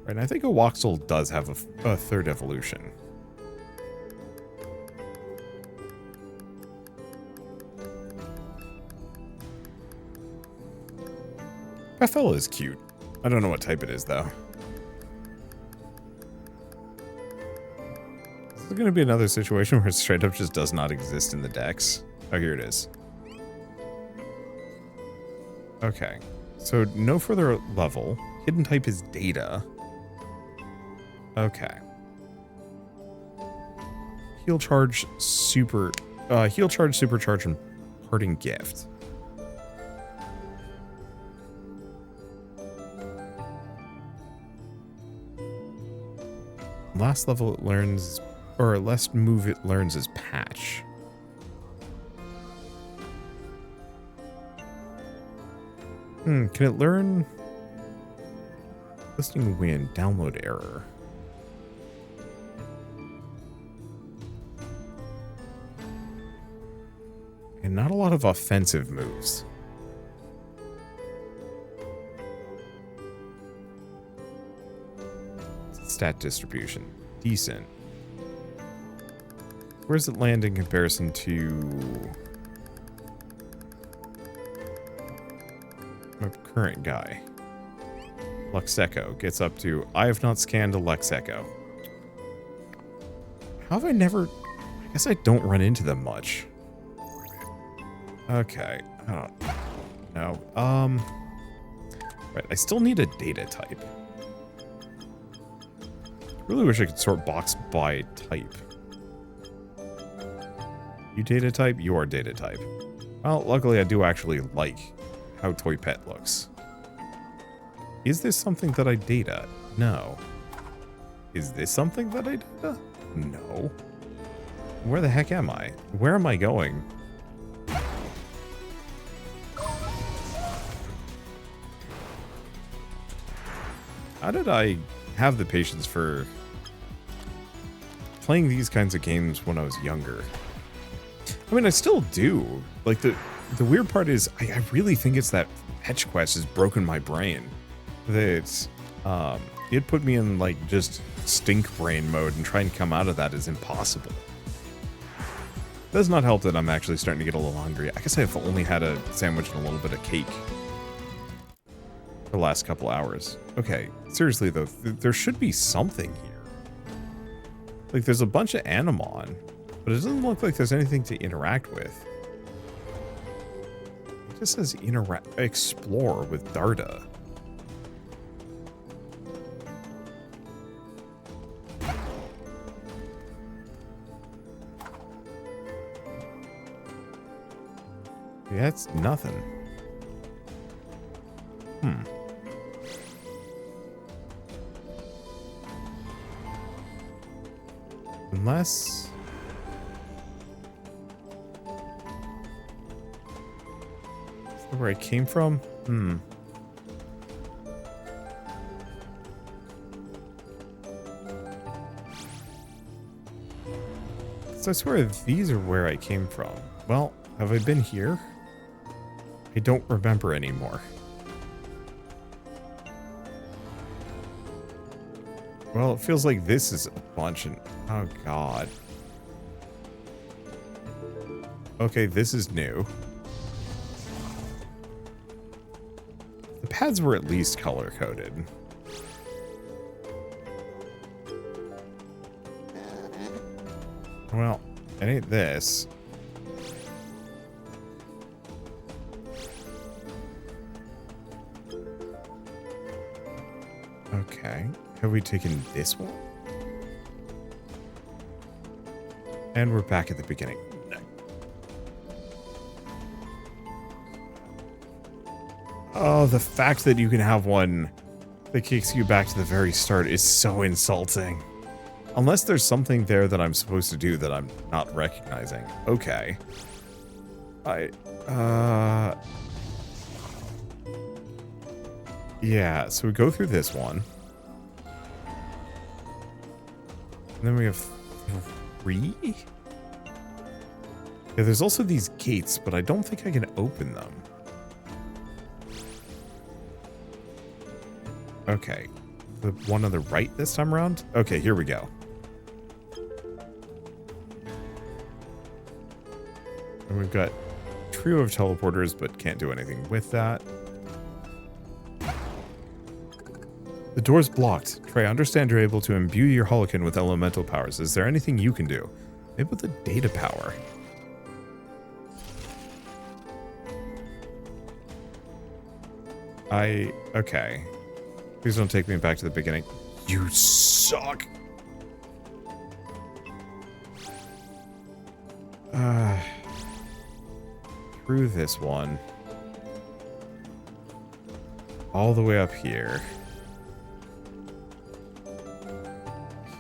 Right, and I think a Woxel does have a third evolution. That fella is cute. I don't know what type it is, though. This is going to be another situation where it straight up just does not exist in the decks. Oh, here it is. Okay. So, no further level. Hidden type is data. Okay. Heal charge, supercharge, and parting gift. Last level it learns, or last move it learns is patch. Can it learn? Listing wind, download error. And not a lot of offensive moves. Stat distribution. Decent. Where does it land in comparison to my current guy? Luxeco gets up to, I have not scanned a Luxeco. How have I never... I guess I don't run into them much. Okay. I don't know. Right, I still need a data type. Really wish I could sort box by type. You data type? You are data type. Well, luckily I do actually like how Toy Pet looks. Is this something that I data? No. Is this something that I data? No. Where the heck am I? Where am I going? How did I have the patience for playing these kinds of games when I was younger? I mean, I still do. Like, the weird part is, I really think it's that fetch quest has broken my brain. That, it put me in, like, just stink brain mode, and trying to come out of that is impossible. Does not help that I'm actually starting to get a little hungry. I guess I've only had a sandwich and a little bit of cake for the last couple hours. Okay, seriously though, there should be something here. Like, there's a bunch of Animon, but it doesn't look like there's anything to interact with. It just says explore with Darda. Yeah, that's nothing. Unless... Is that where I came from? So I swear these are where I came from. Well, have I been here? I don't remember anymore. Well, it feels like this is a bunch and... Oh, God. Okay, this is new. The pads were at least color-coded. Well, it ain't this. Okay. Have we taken this one? And we're back at the beginning. Oh, the fact that you can have one that kicks you back to the very start is so insulting. Unless there's something there that I'm supposed to do that I'm not recognizing. Okay. Yeah, so we go through this one. then we have 3? Yeah, there's also these gates, but I don't think I can open them. Okay. The one on the right this time around? Okay, here we go. And we've got a trio of teleporters, but can't do anything with that. The door's blocked. Trey, I understand you're able to imbue your Holokin with elemental powers. Is there anything you can do? Maybe with the data power. Okay. Please don't take me back to the beginning. You suck! Through this one. All the way up here.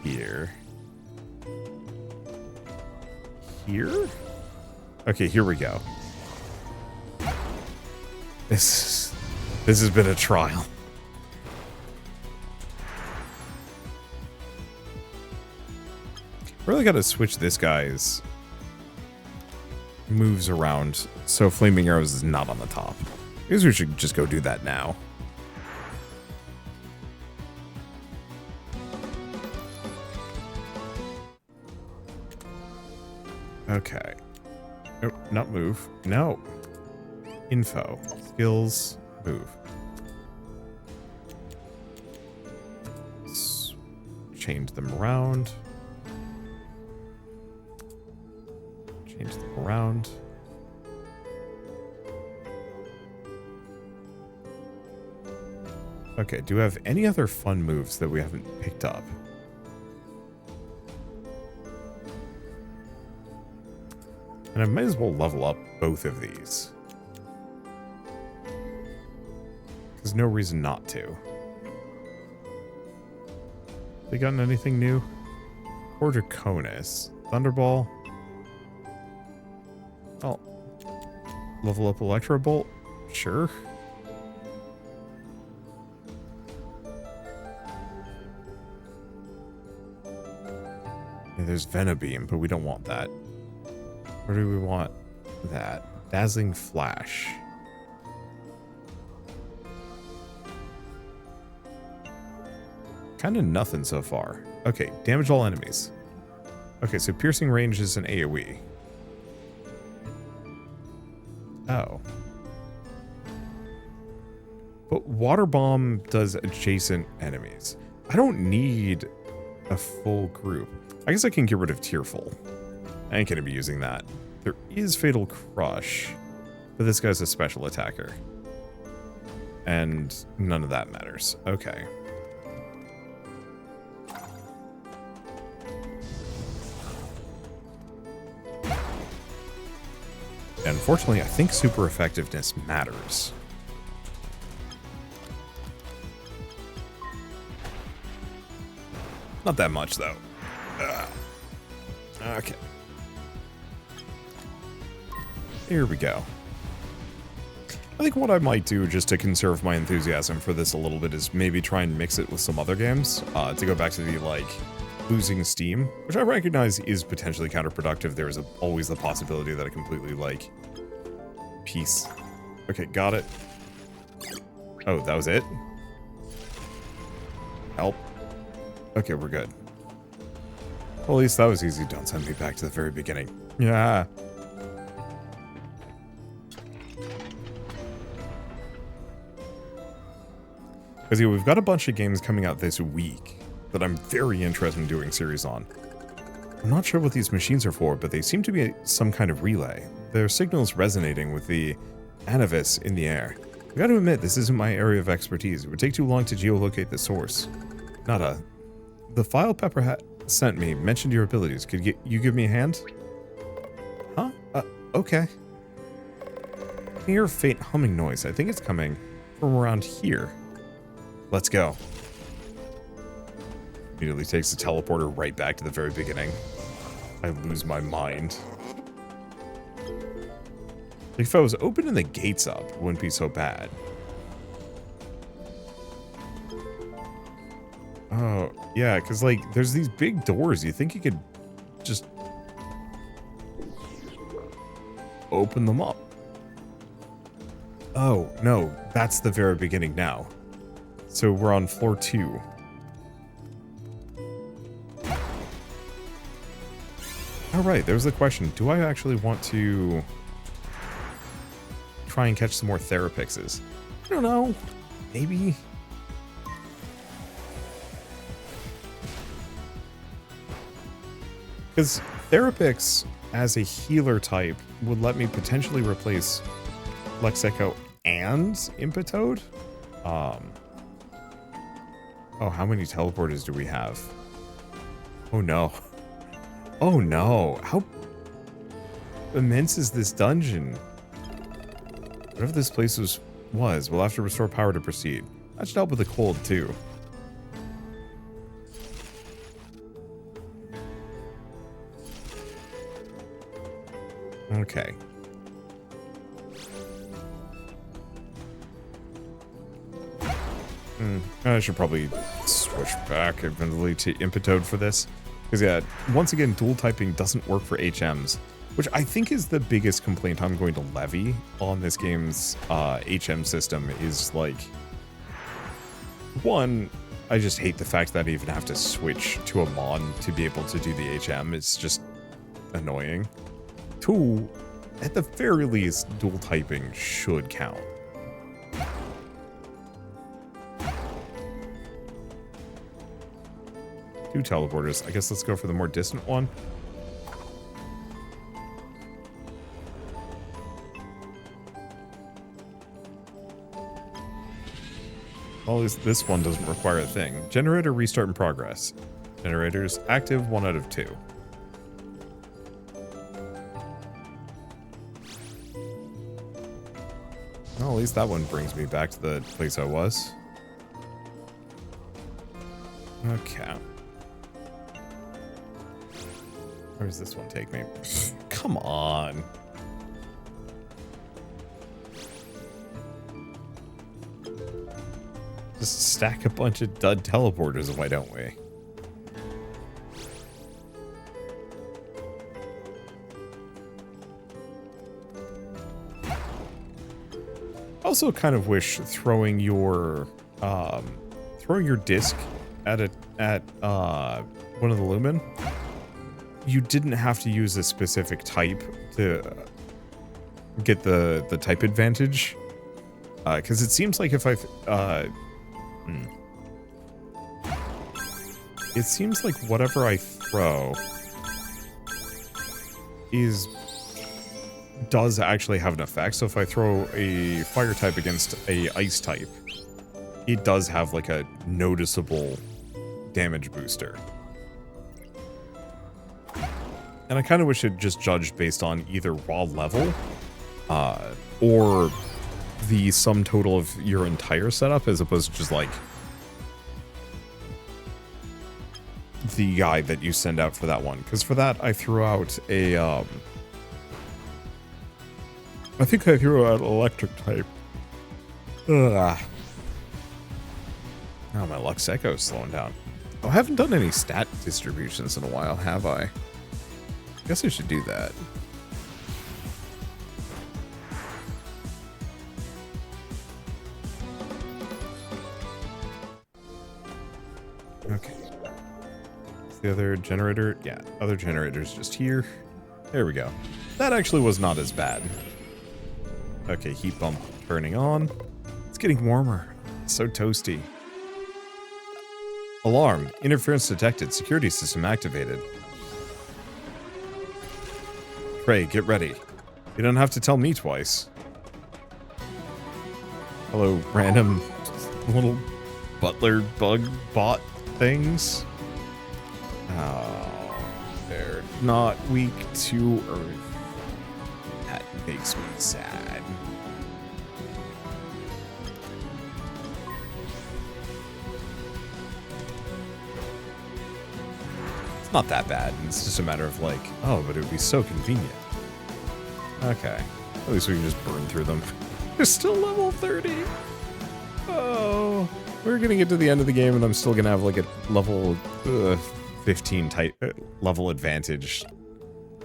Here. Here? Okay, here we go. This has been a trial. Really got to switch this guy's moves around so Flaming Arrows is not on the top. I guess we should just go do that now. Okay. Nope, not move. No. Info. Skills. Move. Change them around. Change them around. Okay, do we have any other fun moves that we haven't picked up? And I might as well level up both of these. There's no reason not to. They gotten anything new? Or Draconis. Thunderball. Oh. Level up Electro Bolt? Sure. Yeah, there's Venobeam, but we don't want that. Or do we want that? Dazzling Flash. Kind of nothing so far. Okay, damage all enemies. Okay, so piercing range is an AoE. Oh. But Water Bomb does adjacent enemies. I don't need a full group. I guess I can get rid of Tearful. I ain't gonna be using that. There is Fatal Crush, but this guy's a special attacker. And none of that matters. Okay. Unfortunately, I think super effectiveness matters. Not that much, though. Okay. Here we go. I think what I might do, just to conserve my enthusiasm for this a little bit, is maybe try and mix it with some other games, to go back to the, like, losing steam, which I recognize is potentially counterproductive. There is always the possibility that I completely, like, piece. Okay, got it. Oh, that was it? Help. Okay, we're good. Well, at least that was easy. Don't send me back to the very beginning. Yeah. Because, yeah, we've got a bunch of games coming out this week that I'm very interested in doing series on. I'm not sure what these machines are for, but they seem to be some kind of relay. Their signals resonating with the Anavis in the air. I gotta admit, this isn't my area of expertise. It would take too long to geolocate the source. Nada. The file Pepper sent me mentioned your abilities. Could you give me a hand? Huh? Okay. I hear a faint humming noise. I think it's coming from around here. Let's go. Immediately takes the teleporter right back to the very beginning. I lose my mind. Like, if I was opening the gates up, it wouldn't be so bad. Oh, Yeah, because, like, there's these big doors. You think you could just open them up. Oh, no, that's the very beginning now. So we're on floor 2. All right, there's the question. Do I actually want to try and catch some more Therapixes? I don't know. Maybe. Because Therapix as a healer type would let me potentially replace Lexeco and Impetoad. Oh, how many teleporters do we have? Oh no. Oh no. How immense is this dungeon? Whatever this place was, we'll have to restore power to proceed. That should help with the cold too. Okay. I should probably switch back eventually to Impetoad for this. Because, yeah, once again, dual typing doesn't work for HMs, which I think is the biggest complaint I'm going to levy on this game's HM system is, like, one, I just hate the fact that I even have to switch to a Mon to be able to do the HM. It's just annoying. Two, at the very least, dual typing should count. Two teleporters. I guess let's go for the more distant one. Well, at least this one doesn't require a thing. Generator restart in progress. Generators active 1 out of 2. Well, at least that one brings me back to the place I was. Okay. Where does this one take me? Come on. Just stack a bunch of dud teleporters, why don't we? Also kind of wish throwing your disc at one of the Lumen, you didn't have to use a specific type to get the type advantage. Because it seems like if it seems like whatever I throw does actually have an effect. So if I throw a fire type against a ice type, it does have like a noticeable damage booster. And I kind of wish it just judged based on either raw level or the sum total of your entire setup, as opposed to just like the guide that you send out for that one. Because for that, I threw out a I think I threw out electric type. Ugh. Oh, my Luxeco is slowing down. Oh, I haven't done any stat distributions in a while, have I? Guess I should do that. Okay. Is the other generator? Yeah, other generator's just here. There we go. That actually was not as bad. Okay, heat bump turning on. It's getting warmer. It's so toasty. Alarm. Interference detected. Security system activated. Trey, get ready. You don't have to tell me twice. Hello, random little butler bug bot things. Oh, they're not weak to Earth. That makes me sad. It's not that bad. It's just a matter of like, oh, but it would be so convenient. Okay. At least we can just burn through them. They're still level 30. Oh, we're gonna get to the end of the game and I'm still gonna have like a level 15 type level advantage.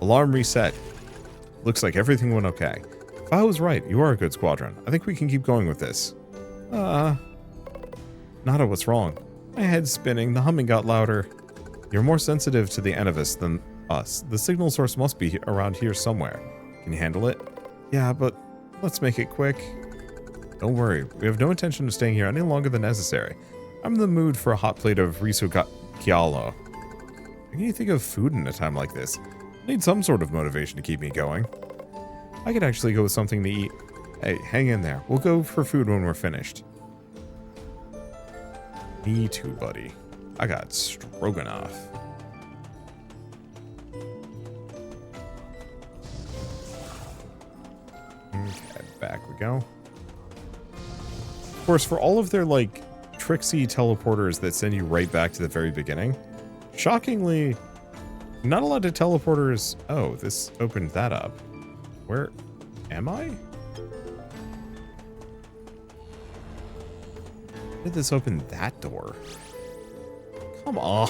Alarm reset. Looks like everything went okay. If I was right, you are a good squadron. I think we can keep going with this. Nada, what's wrong? My head's spinning, the humming got louder. You're more sensitive to the Anavis than us. The signal source must be around here somewhere. Can you handle it? Yeah, but let's make it quick. Don't worry, we have no intention of staying here any longer than necessary. I'm in the mood for a hot plate of riso chialo. How can you think of food in a time like this? I need some sort of motivation to keep me going. I could actually go with something to eat. Hey, hang in there. We'll go for food when we're finished. Me too, buddy. I got stroganoff. Okay, back we go. Of course, for all of their, like, tricksy teleporters that send you right back to the very beginning, shockingly, not a lot of teleporters... Oh, this opened that up. Where am I? How did this open that door? Come on.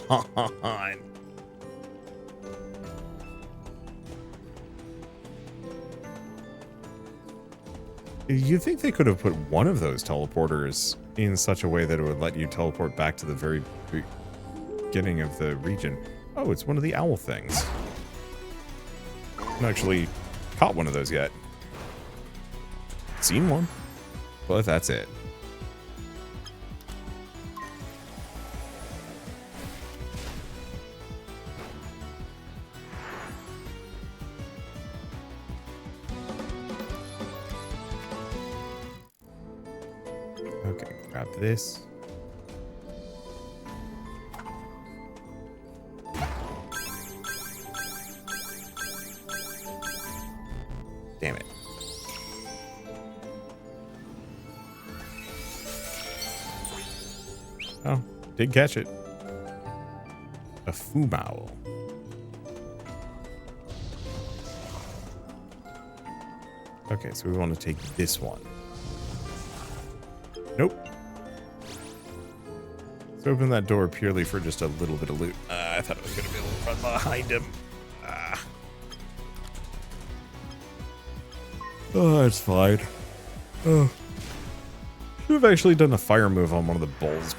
You think they could have put one of those teleporters in such a way that it would let you teleport back to the very beginning of the region. Oh, it's one of the owl things. I haven't actually caught one of those yet. Seen one, but that's it. Okay, grab this. Damn it. Oh, did catch it. A Fumao. Okay, so we want to take this one. Nope. Let's open that door purely for just a little bit of loot. I thought I was going to be able to run behind him. Oh, it's fine. Oh. Should have actually done a fire move on one of the bulls.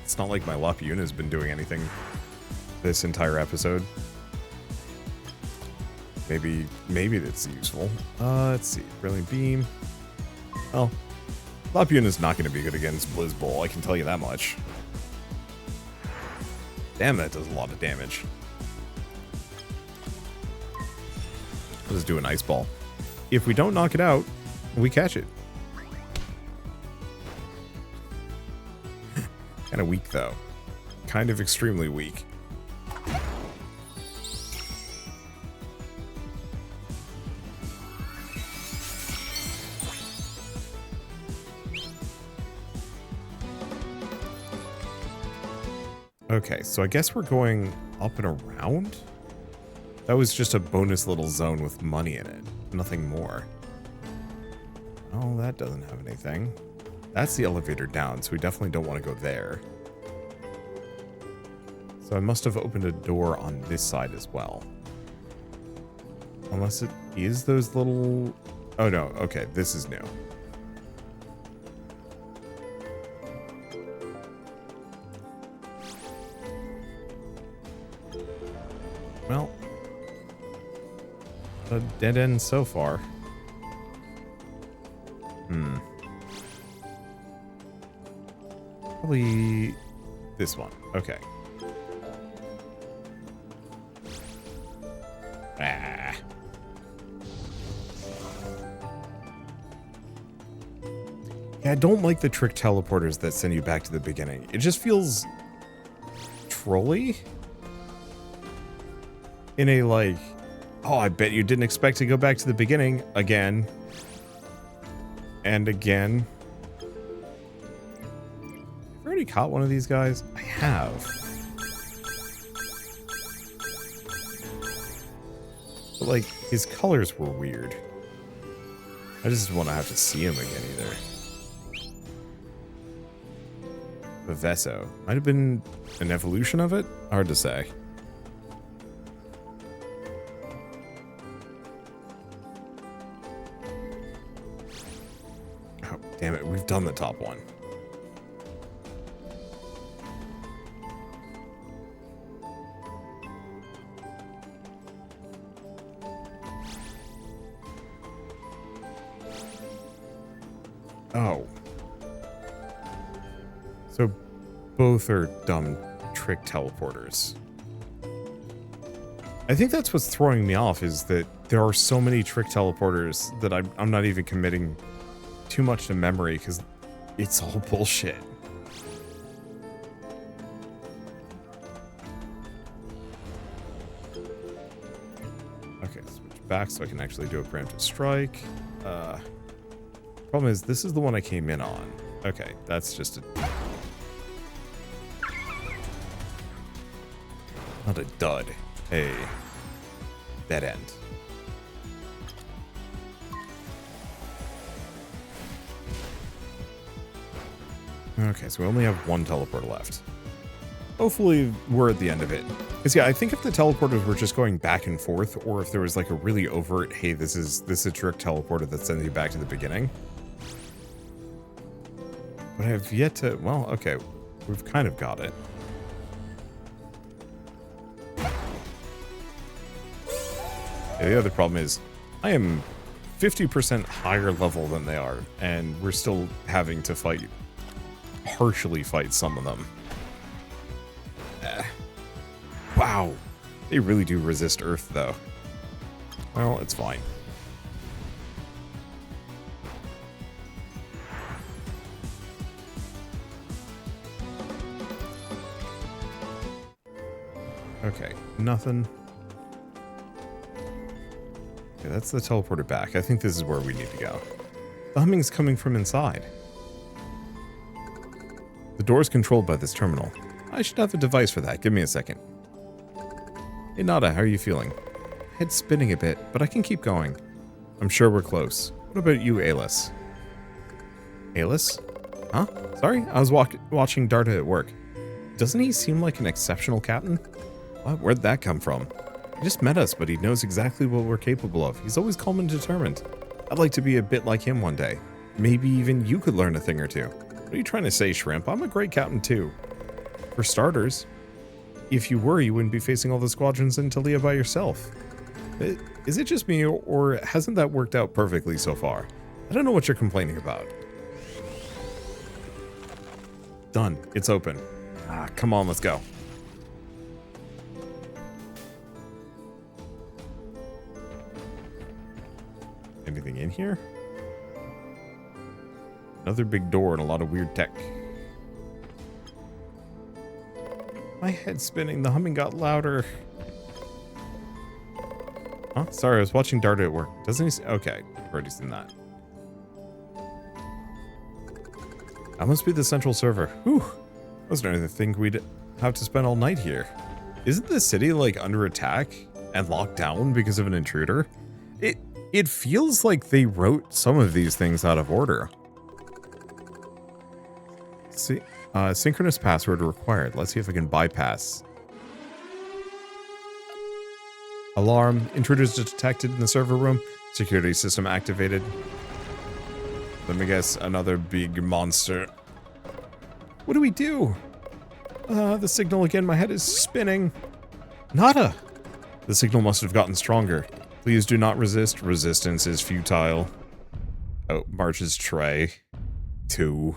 It's not like my Lapuna's been doing anything this entire episode. Maybe that's useful. Let's see. Brilliant Beam. Well, Lapuna's not going to be good against Blizz Bowl, I can tell you that much. Damn, that does a lot of damage. Let's do an ice ball. If we don't knock it out, we catch it. Kind of weak, though. Kind of extremely weak. Okay, so I guess we're going up and around? That was just a bonus little zone with money in it. Nothing more. Oh, that doesn't have anything. That's the elevator down, so we definitely don't want to go there. So I must have opened a door on this side as well. Unless it is those little... Oh no, okay, this is new. Well, a dead end so far. Probably this one. Okay. Ah. Yeah, I don't like the trick teleporters that send you back to the beginning. It just feels trolly. In a, like, oh, I bet you didn't expect to go back to the beginning again. And again. I've already caught one of these guys. I have. But, like, his colors were weird. I just want to have to see him again, either. Vivesso. Might have been an evolution of it? Hard to say. Oh, damn it. We've done the top one. Oh. So both are dumb trick teleporters. I think that's what's throwing me off, is that there are so many trick teleporters that I'm not even committing too much to memory, because it's all bullshit. Okay, switch back so I can actually do a preemptive strike. Problem is, this is the one I came in on. Okay, that's just a... Not a dud. A dead end. Okay, so we only have one teleporter left. Hopefully, we're at the end of it. Because, yeah, I think if the teleporters were just going back and forth, or if there was, like, a really overt, hey, this is a trick teleporter that sends you back to the beginning. But I have yet to... Well, okay. We've kind of got it. Yeah, the other problem is, I am 50% higher level than they are, and we're still having to fight... partially fight some of them. Wow. They really do resist Earth, though. Well, it's fine. Okay, nothing. Okay, that's the teleporter back. I think this is where we need to go. The humming's coming from inside. The door's controlled by this terminal. I should have a device for that. Give me a second. Hey Nada, how are you feeling? Head's spinning a bit, but I can keep going. I'm sure we're close. What about you, Alis? Alis? Huh? Sorry? I was watching Darda at work. Doesn't he seem like an exceptional captain? What? Where'd that come from? He just met us, but he knows exactly what we're capable of. He's always calm and determined. I'd like to be a bit like him one day. Maybe even you could learn a thing or two. What are you trying to say, Shrimp? I'm a great captain, too. For starters, if you were, you wouldn't be facing all the squadrons in Talia by yourself. Is it just me, or hasn't that worked out perfectly so far? I don't know what you're complaining about. Done. It's open. Ah, come on, let's go. Anything in here? Another big door and a lot of weird tech. My head's spinning. The humming got louder. Huh? Sorry, I was watching Darda at work. Doesn't he... Okay, I've already seen that. That must be the central server. Whew. I was starting to think we'd have to spend all night here. Isn't the city, like, under attack and locked down because of an intruder? It feels like they wrote some of these things out of order. See, synchronous password required. Let's see if I can bypass. Alarm. Intruders detected in the server room. Security system activated. Let me guess, another big monster. What do we do? The signal again. My head is spinning. Nada. The signal must have gotten stronger. Please do not resist. Resistance is futile. Oh, marches Trey. 2.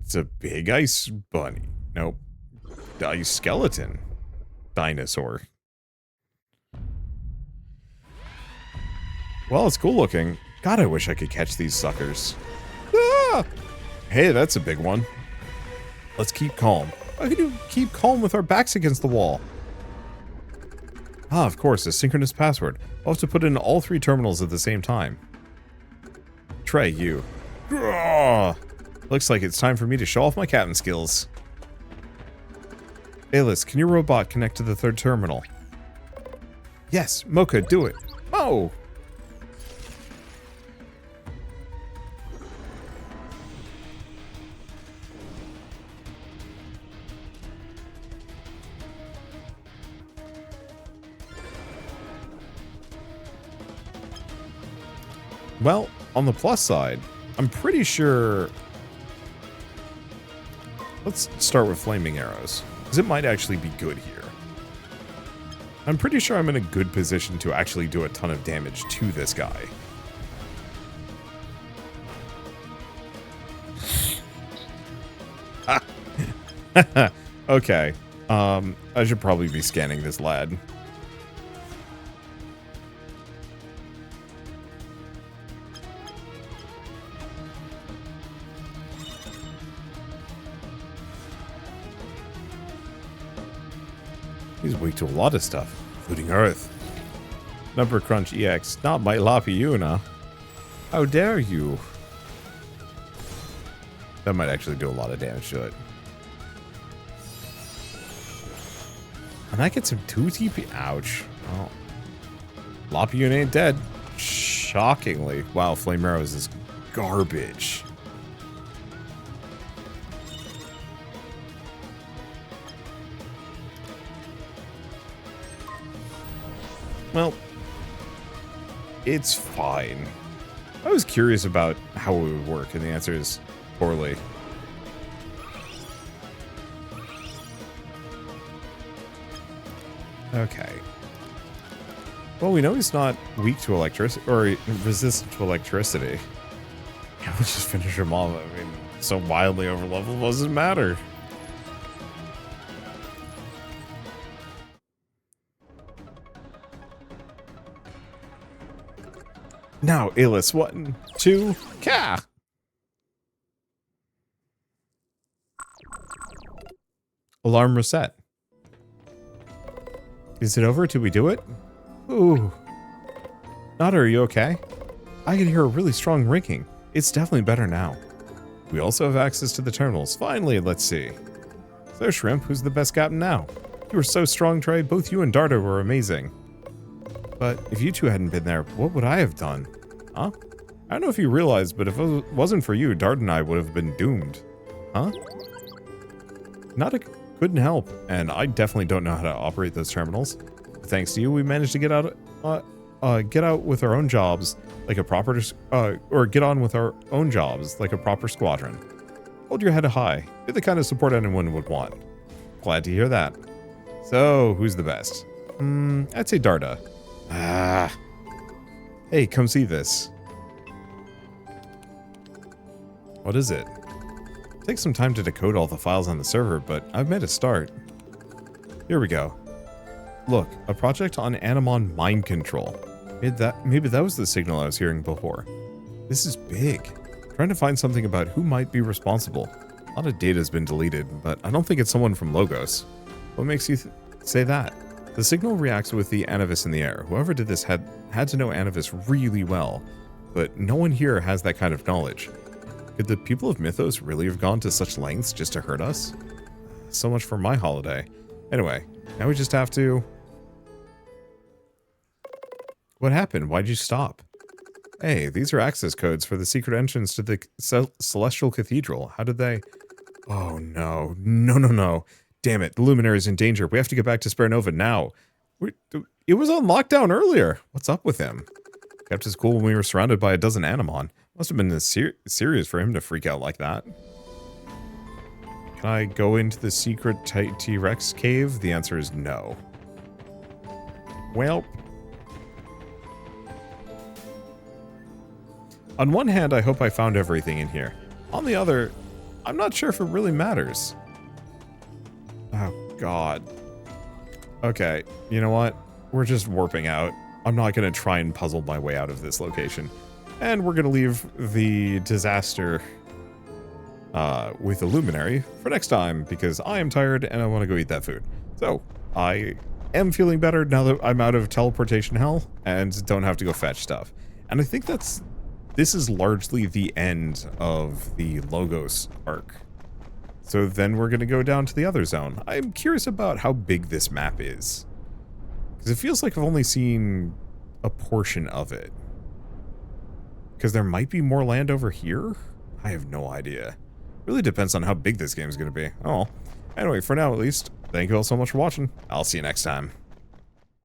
It's a big ice bunny. Nope. Ice skeleton. Dinosaur. Well, it's cool looking. God, I wish I could catch these suckers. Ah! Hey, that's a big one. Let's keep calm. Why could you keep calm with our backs against the wall? Ah, of course, a synchronous password. I'll have to put in all 3 terminals at the same time. Trey, you. Looks like it's time for me to show off my captain skills. Alice, can your robot connect to the third terminal? Yes, Mocha, do it. Oh! Well, on the plus side, I'm pretty sure... Let's start with flaming arrows, because it might actually be good here. I'm pretty sure I'm in a good position to actually do a ton of damage to this guy. Okay. I should probably be scanning this lad. He's weak to a lot of stuff, including Earth. Number Crunch EX, not my Lapiuna. How dare you? That might actually do a lot of damage to it. And I get some 2 TP. Ouch. Oh. Lapiuna ain't dead. Shockingly. Wow, Flame Arrows is garbage. Well, it's fine. I was curious about how it would work, and the answer is poorly. Okay. Well, we know he's not weak to electricity, or resistant to electricity. Yeah, let's just finish him off. I mean, so wildly overleveled, what does it matter? Now, Alice, 1, 2, ka! Alarm reset. Is it over? Did we do it? Ooh. Nada, are you okay? I can hear a really strong ringing. It's definitely better now. We also have access to the terminals. Finally, let's see. So, Shrimp, who's the best captain now? You were so strong, Trey. Both you and Dardo were amazing. But if you two hadn't been there, what would I have done? Huh? I don't know if you realized, but if it wasn't for you, Dart and I would have been doomed. Huh? Couldn't help, and I definitely don't know how to operate those terminals. Thanks to you, we managed to get out with our own jobs like a proper, or get on with our own jobs like a proper squadron. Hold your head high. You're the kind of support anyone would want. Glad to hear that. So, who's the best? I'd say Darda. Ah. Hey, come see this. What is it? Takes some time to decode all the files on the server, but I've made a start. Here we go. Look, a project on Animon mind control. Maybe that was the signal I was hearing before. This is big. Trying to find something about who might be responsible. A lot of data has been deleted, but I don't think it's someone from Logos. What makes you say that? The signal reacts with the Anavis in the air. Whoever did this had to know Anavis really well, but no one here has that kind of knowledge. Could the people of Mythos really have gone to such lengths just to hurt us? So much for my holiday. Anyway, now we just have to... What happened? Why'd you stop? Hey, these are access codes for the secret entrance to the Celestial Cathedral. How did they... Oh no. No. Damn it, the Luminary's in danger. We have to get back to Sparenova now. It was on lockdown earlier. What's up with him? Kept us cool when we were surrounded by a dozen Animon. Must have been serious for him to freak out like that. Can I go into the secret T-Rex cave? The answer is no. Well. On one hand, I hope I found everything in here. On the other, I'm not sure if it really matters. Oh, God. Okay, you know what? We're just warping out. I'm not going to try and puzzle my way out of this location. And we're going to leave the disaster with the Luminary for next time, because I am tired and I want to go eat that food. So, I am feeling better now that I'm out of teleportation hell and don't have to go fetch stuff. And I think this is largely the end of the Logos arc. So then we're going to go down to the other zone. I'm curious about how big this map is. Because it feels like I've only seen a portion of it. Because there might be more land over here? I have no idea. Really depends on how big this game is going to be. Oh, anyway, for now at least, thank you all so much for watching. I'll see you next time.